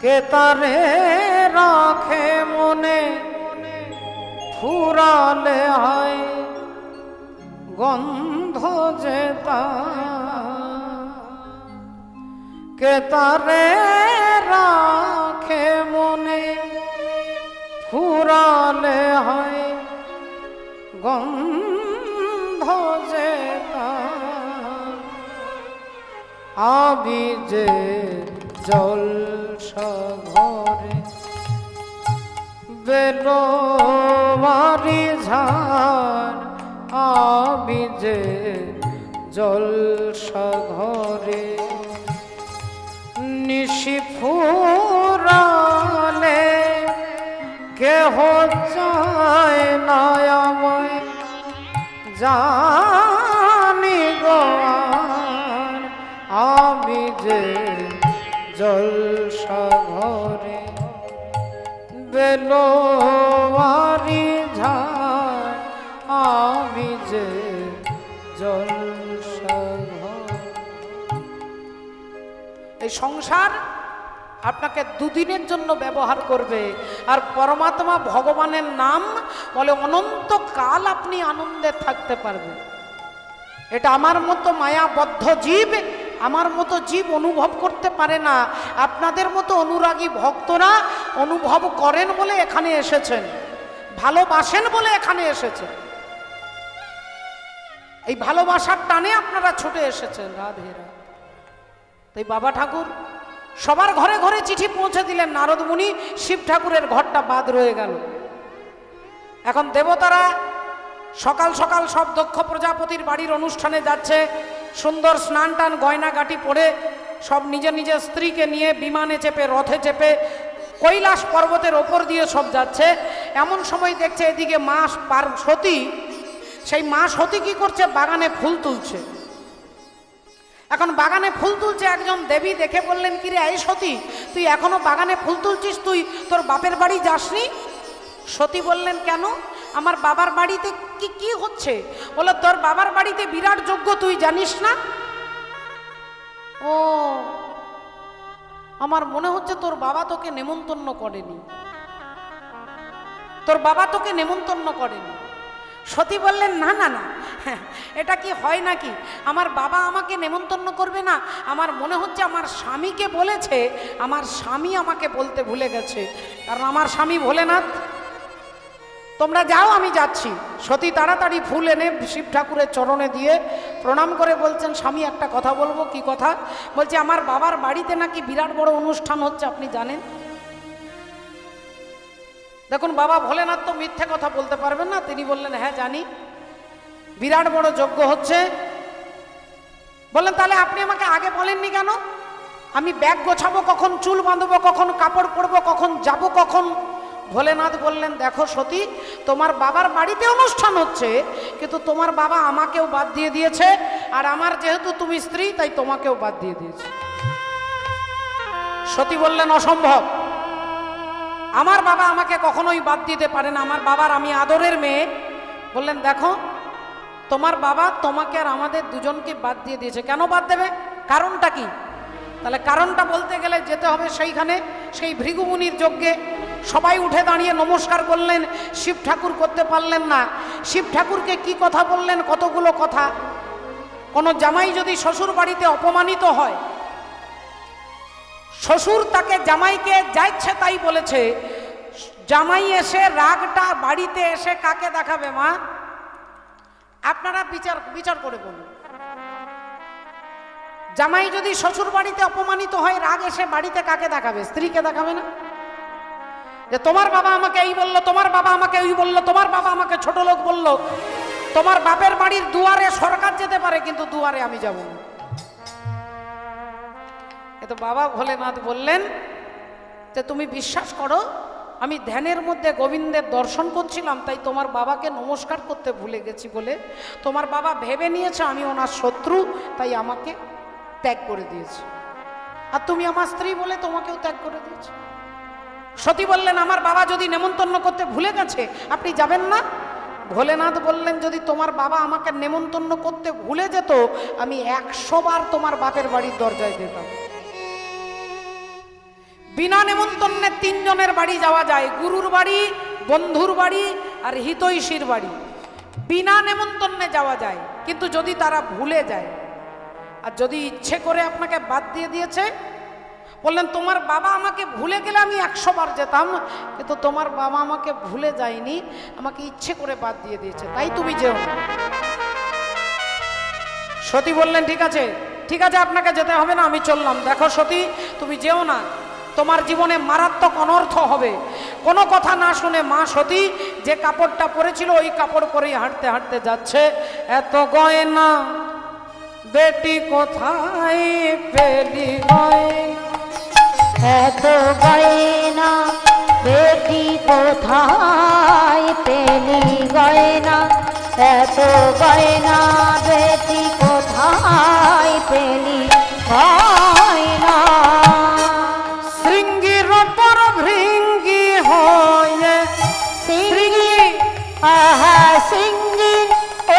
কে তারে রাখে মনে ফুরালে হয় গন্ধ যে তার। কে তারে রাখে মনে ফুরালে হয় গন্ধ যে তার। আমি যে জলসা ঘরে বেলবারি ঝাড়, আমি যে জলসা ঘরে নিশি ফুরালে কেহ চায় না আমায় জানি গো। আমি যে জলসা ঘরে বেলবারি ঝাড়, আমি যে জলসা ঘর। এই সংসার আপনাকে দুদিনের জন্য ব্যবহার করবে, আর পরমাত্মা ভগবানের নাম বলে অনন্তকাল আপনি আনন্দে থাকতে পারবেন। এটা আমার মতো মায়াবদ্ধ জীব, আমার মতো জীব অনুভব করতে পারে না। আপনাদের মতো অনুরাগী ভক্তরা অনুভব করেন বলে এখানে এসেছেন, ভালোবাসেন বলে এখানে এসেছেন। এই ভালোবাসার টানে আপনারা ছুটে এসেছেন। রাধে রাধে। তাই বাবা ঠাকুর সবার ঘরে ঘরে চিঠি পৌঁছে দিলেন। নারদ মুনি, শিব ঠাকুরের ঘরটা বাদ রয়ে গেল। এখন দেবতারা সকাল সকাল সব দক্ষ প্রজাপতির বাড়ির অনুষ্ঠানে যাচ্ছে, সুন্দর স্নান টান গয়নাগাটি পরে সব নিজের নিজের স্ত্রীকে নিয়ে বিমানে চেপে রথে চেপে কৈলাস পর্বতের ওপর দিয়ে সব যাচ্ছে। এমন সময় দেখছে এদিকে মা সতী, সেই মা সতী কি করছে, বাগানে ফুল তুলছে। এখন বাগানে ফুল তুলছে, একজন দেবী দেখে বললেন, কিরে এই সতী, তুই এখনো বাগানে ফুল তুলছিস, তুই তোর বাপের বাড়ি যাসনি? সতী বললেন, কেন, আমার বাবার বাড়িতে কি কি হচ্ছে? বলে, তোর বাবার বাড়িতে বিরাট যজ্ঞ, তুই জানিস না? ও, আমার মনে হচ্ছে তোর বাবা তোকে নেমন্তন্ন করেনি, তোর বাবা তোকে নেমন্তন্ন করেনি। সতী বললেন, না না না, এটা কি হয় নাকি, আমার বাবা আমাকে নেমন্তন্ন করবে না? আমার মনে হচ্ছে আমার স্বামীকে বলেছে, আমার স্বামী আমাকে বলতে ভুলে গেছে, কারণ আমার স্বামী ভোলেনাথ। তোমরা যাও, আমি যাচ্ছি। সতী তাড়াতাড়ি ফুল এনে শিব ঠাকুরের চরণে দিয়ে প্রণাম করে বলছেন, স্বামী একটা কথা বলবো। কি কথা? বলছে, আমার বাবার বাড়িতে নাকি বিরাট বড় অনুষ্ঠান হচ্ছে, আপনি জানেন? দেখুন, বাবা ভোলেনাথ তো মিথ্যে কথা বলতে পারবেন না, তিনি বললেন, হ্যাঁ জানি, বিরাট বড় যজ্ঞ হচ্ছে। বললেন, তাহলে আপনি আমাকে আগে বলেননি কেন? আমি ব্যাগ গোছাবো কখন, চুল বাঁধবো কখন, কাপড় পরবো কখন, যাব কখন? ভোলেনাথ বললেন, দেখো সতী, তোমার বাবার বাড়িতে অনুষ্ঠান হচ্ছে, কিন্তু তোমার বাবা আমাকেও বাদ দিয়ে দিয়েছে, আর আমার যেহেতু তুমি স্ত্রী, তাই তোমাকেও বাদ দিয়ে দিয়েছে। সতী বললেন, অসম্ভব, আমার বাবা আমাকে কখনোই বাদ দিতে পারে না, আমার বাবার আমি আদরের মেয়ে। বললেন, দেখো, তোমার বাবা তোমাকে আর আমাদের দুজনকে বাদ দিয়ে দিয়েছে। কেন বাদ দেবে? কারণটা কি? তাহলে কারণটা বলতে গেলে যেতে হবে সেইখানে, সেই ভৃগুমুনির যজ্ঞে। সবাই উঠে দাঁড়িয়ে নমস্কার করলেন, শিব ঠাকুর করতে পারলেন না। শিব ঠাকুরকে কি কথা বললেন? কতগুলো কথা। কোনো জামাই যদি শ্বশুর বাড়িতে অপমানিত হয়, শ্বশুর তাকে জামাইকে যা ইচ্ছে তাই বলেছে, জামাই এসে রাগটা বাড়িতে এসে কাকে দেখাবে? মা, আপনারা বিচার করে বলুন। জামাই যদি শ্বশুর বাড়িতে অপমানিত হয়, রাগ এসে বাড়িতে কাকে দেখাবে? স্ত্রীকে দেখাবে না? যে তোমার বাবা আমাকে এই বললো, তোমার বাবা আমাকে ওই বললো, তোমার বাবা আমাকে ছোট লোক বললো। তোমার বাপের বাড়ির দুয়ারে সরকার যেতে পারে, কিন্তু দুয়ারে আমি যাব না। এ তো বাবা ভোলেনাথ বললেন যে তুমি বিশ্বাস করো, আমি ধ্যানের মধ্যে গোবিন্দের দর্শন করছিলাম, তাই তোমার বাবাকে নমস্কার করতে ভুলে গেছি বলে তোমার বাবা ভেবে নিয়েছে আমি ওনার শত্রু, তাই আমাকে ত্যাগ করে দিয়েছে। আর তুমি আমার স্ত্রী বলে তোমাকেও ত্যাগ করে দিয়েছে। সতী বললেন, আমার বাবা যদি নেমন্তন্ন করতে ভুলে গেছে, আপনি যাবেন না? ভোলেনাথ বললেন, যদি তোমার বাবা আমাকে নেমন্তন্ন করতে ভুলে যেত, আমি 100 বার তোমার বাপের বাড়ির দরজায় যেতাম। বিনা নেমন্তন্নে 3 জনের বাড়ি যাওয়া যায়, গুরুর বাড়ি, বন্ধুর বাড়ি আর হিতৈষীর বাড়ি। বিনা নেমন্তন্নে যাওয়া যায়, কিন্তু যদি তারা ভুলে যায়, আর যদি ইচ্ছে করে আপনাকে বাদ দিয়ে দিয়েছে, বললেন তোমার বাবা আমাকে ভুলে গেলে আমি 100 বার যেতাম, কিন্তু তোমার বাবা আমাকে ভুলে যায়নি, আমাকে ইচ্ছে করে বাদ দিয়ে দিয়েছে, তাই তুমি যেও না। সতী বললেন, ঠিক আছে ঠিক আছে, আপনাকে যেতে হবে না, আমি চললাম। দেখো সতী, তুমি যেও না, তোমার জীবনে মারাত্মক অনর্থ হবে। কোনো কথা না শুনে মা সতী যে কাপড়টা পরেছিল ওই কাপড় পরেই হাঁটতে হাঁটতে যাচ্ছে। এত গয়না বেটি কোথায় পেলি গয়না, এত গয়না বেটি কোথায় পেলি গয়না, এত গয়না বেটি কোথায় পেলি গয়না। শৃঙ্গির ওপর ভৃঙ্গি হয়ে, শৃঙ্গি, আহা শৃঙ্গির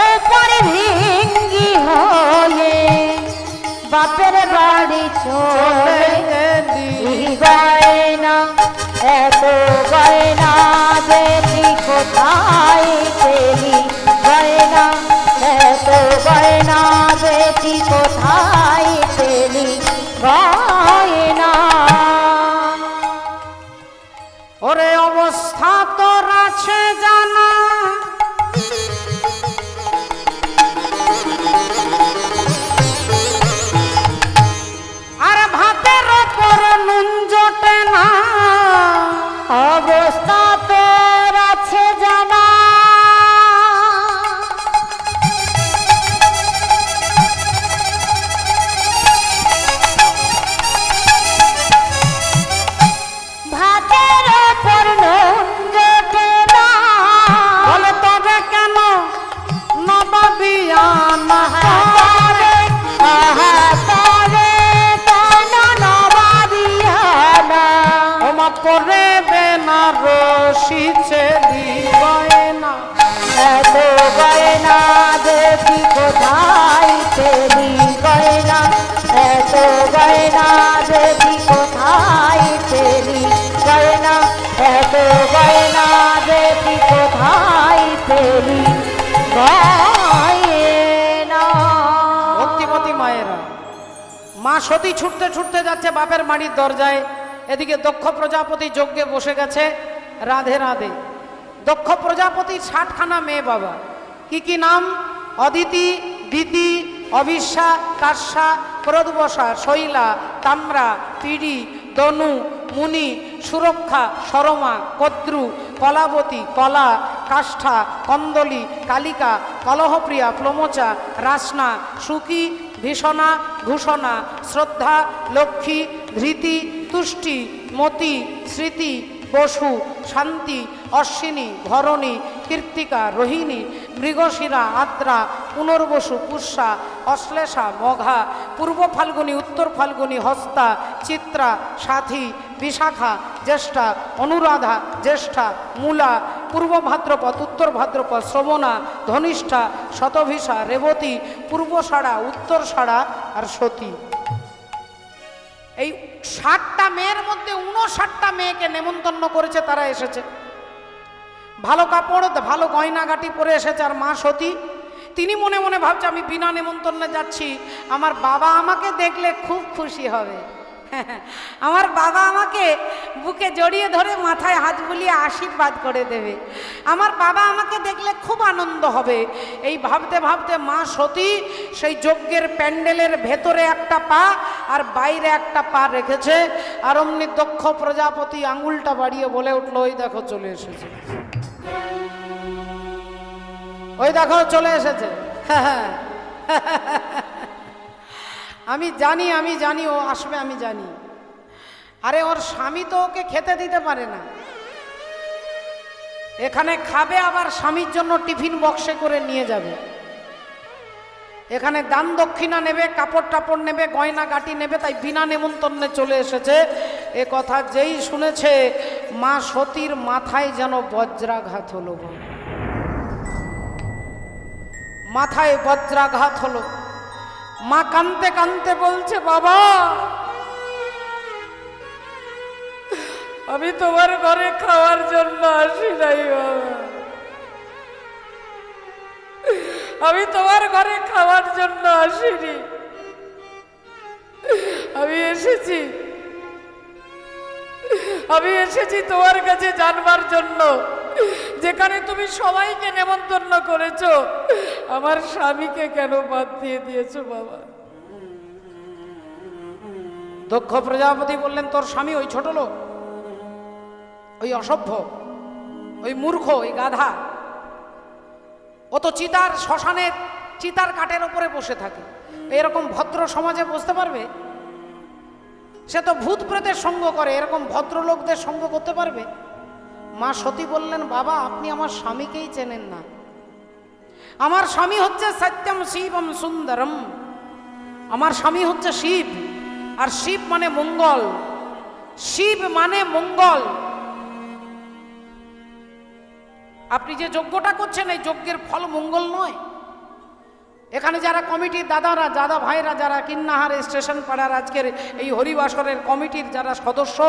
ওপর ভৃঙ্গি হয়ে বাপের বাড়ি চলে এলি গয়না, এত গয়না বেটি কোথায় পেলি গয়না, এত গয়না বেটি কোথায় পেলি গয়না। ওরে অবস্থা তোর আছে জানা, আর ভাতের ওপর নুন জোটে না। অবস্থা তোর আছে জানা, পেলি গয়না, এত গয়না দেবী কোথায় পেলি গয়না, এত গয়না দেবী কোথায় পেলি গয়না। ভক্তিমতী মায়েরা, মা সতী ছুটতে ছুটতে যাচ্ছে বাপের বাড়ির দরজায়, এদিকে দক্ষ প্রজাপতি যজ্ঞে বসে গেছে। রাধে রাধে। দক্ষ প্রজাপতির 60খানা মেয়ে বাবা। কি কি নাম? অদিতি, দিতি, অবিশ্বা, কাশ্যা, প্রদবসা, শৈলা, তাম্রা, পিড়ি, দনু, মুনি, সুরক্ষা, সরমা, কদ্রু, কলাবতী, কলা, কাষ্ঠা, কন্দলী, কালিকা, কলহপ্রিয়া, প্লমচা, রাসনা, সুখী, ভীষণা, ভূষণা, শ্রদ্ধা, লক্ষ্মী, ধৃতি, তুষ্টি, মতি, স্মৃতি, বসু, শান্তি, অশ্বিনী, ধরণী, কীর্তিকা, রোহিণী, মৃগশিরা, আদ্রা, পুনর্বসু, পুষ্যা, অশ্লেষা, মঘা, পূর্ব ফাল্গুনী, উত্তর ফাল্গুনী, হস্তা, চিত্রা, সাথী, বিশাখা, জ্যেষ্ঠা, অনুরাধা, জ্যেষ্ঠা, মূলা, পূর্ব ভাদ্রপদ, উত্তর ভাদ্রপদ, শ্রবণা, ধনিষ্ঠা, শতভিষা, রেবতী, পূর্বষাঢ়া, উত্তরষাঢ়া আর সতী। এই 60টা মেয়ের মধ্যে 59টা মেয়েকে নেমন্তন্ন করেছে, তারা এসেছে। ভালো কাপড়, ভালো গয়নাগাটি পরে এসেছে। আর মা সতী তিনি মনে মনে ভাবছে আমি বিনা নেমন্তন্নে যাচ্ছি, আমার বাবা আমাকে দেখলে খুব খুশি হবে, আমার বাবা আমাকে বুকে জড়িয়ে ধরে মাথায় হাত বুলিয়ে আশীর্বাদ করে দেবে, আমার বাবা আমাকে দেখলে খুব আনন্দ হবে। এই ভাবতে ভাবতে মা সতী সেই যজ্ঞের প্যান্ডেলের ভেতরে একটা পা আর বাইরে একটা পা রেখেছে। আর অমনি দক্ষ প্রজাপতি আঙুলটা বাড়িয়ে বলে উঠলো, ওই দেখো চলে এসেছে, ওই দেখো চলে এসেছে। আমি জানি ও আসবে, আমি জানি। আরে ওর স্বামী তো ওকে খেতে দিতে পারে না, এখানে খাবে আবার স্বামীর জন্য টিফিন বক্সে করে নিয়ে যাবে, এখানে দান দক্ষিণা নেবে, কাপড় টাপড় নেবে, গয়না গাটি নেবে, তাই বিনা নেমন্তন্নে চলে এসেছে। এ কথা যেই শুনেছে মা সতীর মাথায় যেন বজ্রাঘাত হলো, মাথায় বজ্রাঘাত হলো। মা কাঁদতে কাঁদতে বলছে, বাবা আমি তোমার ঘরে খাওয়ার জন্য আসি নাই বাবা, আমি তোমার ঘরে খাওয়ার জন্য আসিনি, আমি এসেছি তোমার কাছে জানবার জন্য, যেখানে তুমি সবাইকে নেমন্তন্ন করেছো আমার স্বামীকে কেন বাদ দিয়ে দিয়েছো বাবা। দক্ষ প্রজাপতি বললেন, তোর স্বামী ওই ছোট লোক, ওই অসভ্য, ওই মূর্খ, ওই গাধা, ও তো চিতার শ্মশানের চিতার কাঠের উপরে বসে থাকে, এরকম ভদ্র সমাজে বসতে পারবে? সে তো ভূত প্রেতের সঙ্গ করে, এরকম ভদ্রলোকদের সঙ্গ করতে পারবে? মা সতী বললেন, বাবা আপনি আমার স্বামীকেই চেনেন না, আমার স্বামী হচ্ছে সত্যম শিবম সুন্দরম, আমার স্বামী হচ্ছে শিব, আর শিব মানে মঙ্গল, শিব মানে মঙ্গল। আপনি যে যজ্ঞটা করছেন এই যজ্ঞের ফল মঙ্গল নয়। এখানে যারা কমিটির দাদারা, দাদা ভাইরা, যারা কিন্নাহার স্টেশন পাড়ার আজকের এই হরিবাসরের কমিটির যারা সদস্য,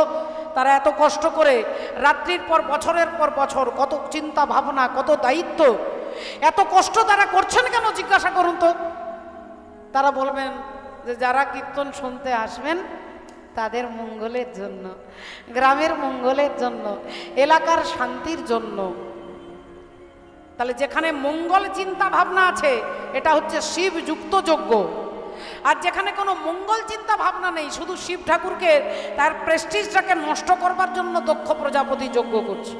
তারা এত কষ্ট করে রাত্রির পর বছরের পর বছর কত চিন্তা ভাবনা, কত দায়িত্ব, এত কষ্ট তারা করছেন কেন জিজ্ঞাসা করুন তো। তারা বলবেন যে যারা কীর্তন শুনতে আসবেন তাদের মঙ্গলের জন্য, গ্রামের মঙ্গলের জন্য, এলাকার শান্তির জন্য। তাহলে যেখানে মঙ্গল চিন্তা ভাবনা আছে এটা হচ্ছে শিব যুক্ত যজ্ঞ, আর যেখানে কোনো মঙ্গল চিন্তা ভাবনা নেই, শুধু শিব ঠাকুরকে তার প্রেস্টিজটাকে নষ্ট করবার জন্য দক্ষ প্রজাপতি যজ্ঞ করছে,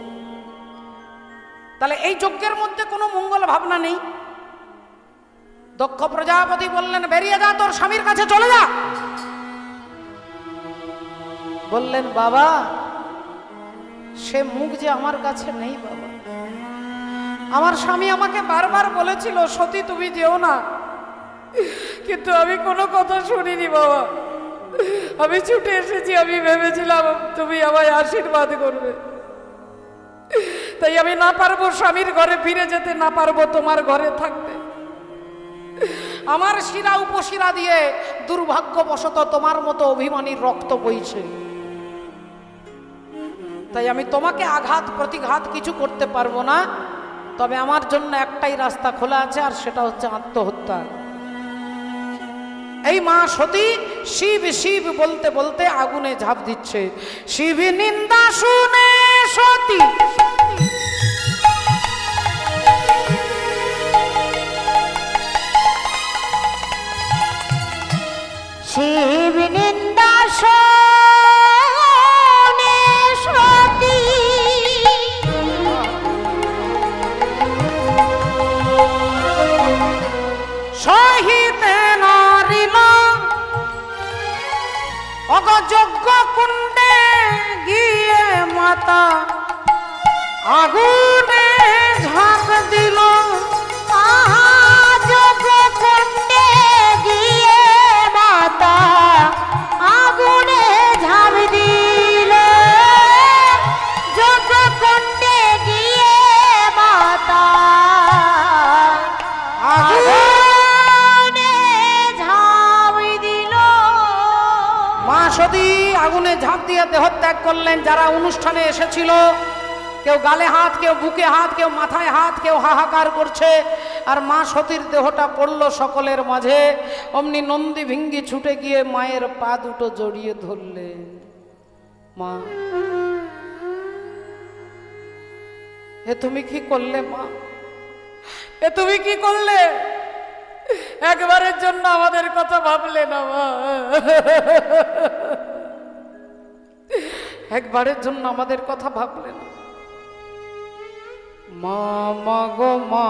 তাহলে এই যজ্ঞের মধ্যে কোনো মঙ্গল ভাবনা নেই। দক্ষ প্রজাপতি বললেন, বেরিয়ে যা, তোর স্বামীর কাছে চলে যা। বললেন, বাবা সে মুখ যে আমার কাছে নেই বাবা, আমার স্বামী আমাকে বারবার বলেছিল সতী তুমি যেও না, কিন্তু আমি কোনো কথা শুনিনি বাবা, আমি ছুটে এসেছি, আমি ভেবেছিলাম তুমি আমায় আশীর্বাদ করবে, তাই আমি না পারবো স্বামীর ঘরে ফিরে যেতে, না পারবো তোমার ঘরে থাকতে। আমার শিরা উপশিরা দিয়ে দুর্ভাগ্যবশত তোমার মতো অভিমানীর রক্ত বইছে। তাই আমি তোমাকে আঘাত প্রতিঘাত কিছু করতে পারবো না, তবে আমার জন্য একটাই রাস্তা খোলা আছে, আর সেটা হচ্ছে আত্মহত্যা। এই মা সতী শিব শিব বলতে বলতে আগুনে ঝাঁপ দিচ্ছে। শিব নিন্দা শুনে সতী শিব নিন্দা শুনে সতী সহিতে নারিল অগযজ্ঞ কুণ্ডে গিয়ে মাতা আগুনে ঝাঁপ দিল। যজ্ঞকুণ্ডে গিয়ে মাতা আগুনে ঝাঁপ দিল। যজ্ঞকুণ্ডে গিয়ে মাতা আগুনে ঝাঁপ দিল। মা সতী আগুনে ঝাঁপ দিয়ে দেহত্যাগ করলেন। যারা অনুষ্ঠানে এসেছিল, কেউ গালে হাত, কেউ বুকে হাত, কেউ মাথায় হাত, কেউ হাহাকার করছে, আর মা সতীর দেহটা পড়ল সকলের মাঝে। অমনি নন্দী ভিঙ্গি ছুটে গিয়ে মায়ের পা দুটো জড়িয়ে ধরলেন। মা, এ তুমি কি করলে মা? এ তুমি কি করলে? একবারের জন্য আমাদের কথা ভাবলে না মা? একবারের জন্য আমাদের কথা ভাবলে না? মা, মা গো মা,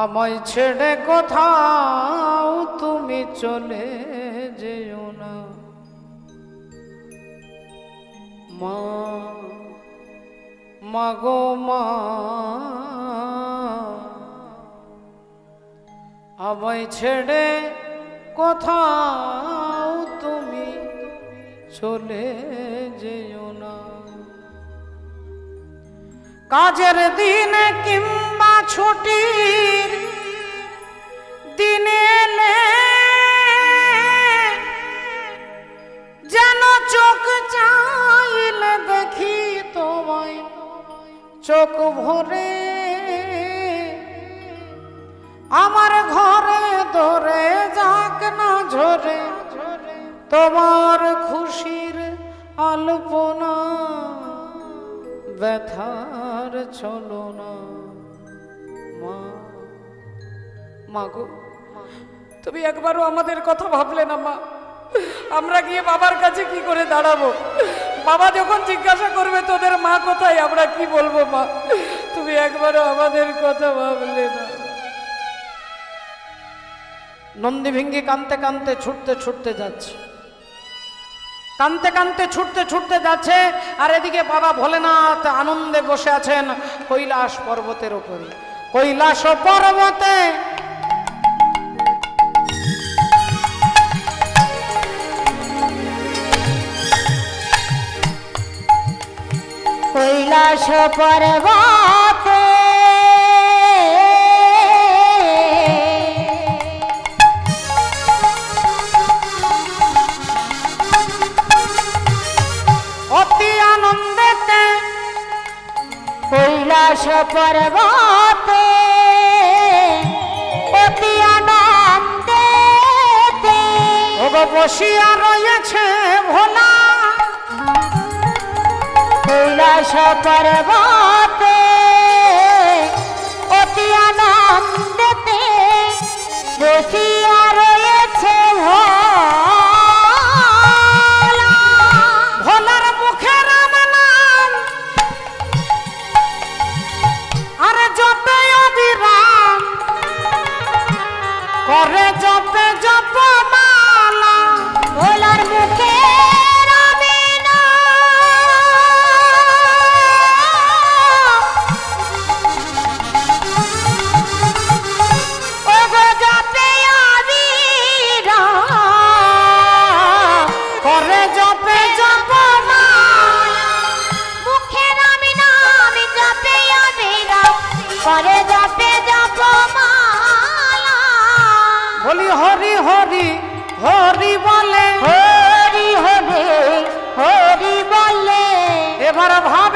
আমায় ছেড়ে কোথাও তুমি চলে যেও না। মা, মা গো মা, আমায় ছেড়ে কোথাও তুমি চলে যেও না। কাজের দিনে কিংবা ছুটির দিনে এলে যেন চোখ চাইলে দেখি তোমায় চোখ ভরে। আমার ঘরে ধরে যাক না ঝরে তোমার খুশির আলপনা, ব্যথার ছলনা। মা, মা গো, তুমি একবারও আমাদের কথা ভাবলে না মা? আমরা গিয়ে বাবার কাছে কি করে দাঁড়াবো? বাবা যখন জিজ্ঞাসা করবে তোদের মা কোথায়, আমরা কি বলবো মা? তুমি একবারও আমাদের কথা ভাবলে না। নন্দী ভিঙ্গি কানতে কানতে ছুটতে ছুটতে যাচ্ছে, কানতে কানতে ছুটতে ছুটতে যাচ্ছে। আর এদিকে বাবা ভোলেনাথ আনন্দে বসে আছেন কৈলাস পর্বতের উপরে। কৈলাস পর্বতে কৈলাস পর্বতে অতি আনন্দেতে, কৈলাস পর্বতে অতি আনন্দেতে ওগো বসিয়া রয়েছে ভোলা। কৈলাস পর্বতে অতি আনন্দেতে বসিয়া রয়েছে ভোলা। ভোলার মুখে রাম নাম আরে জপে অবিরাম করে, জপে জপ মালা। ভোলার মুখে রামে নাম, ওগো জপে অবিরাম করে জপে জপ মালা। মুখে রামে নাম জপে অবিরাম করে বলি হরি হরি হরি বলে হরি হরি হরি বলে এবার ভাই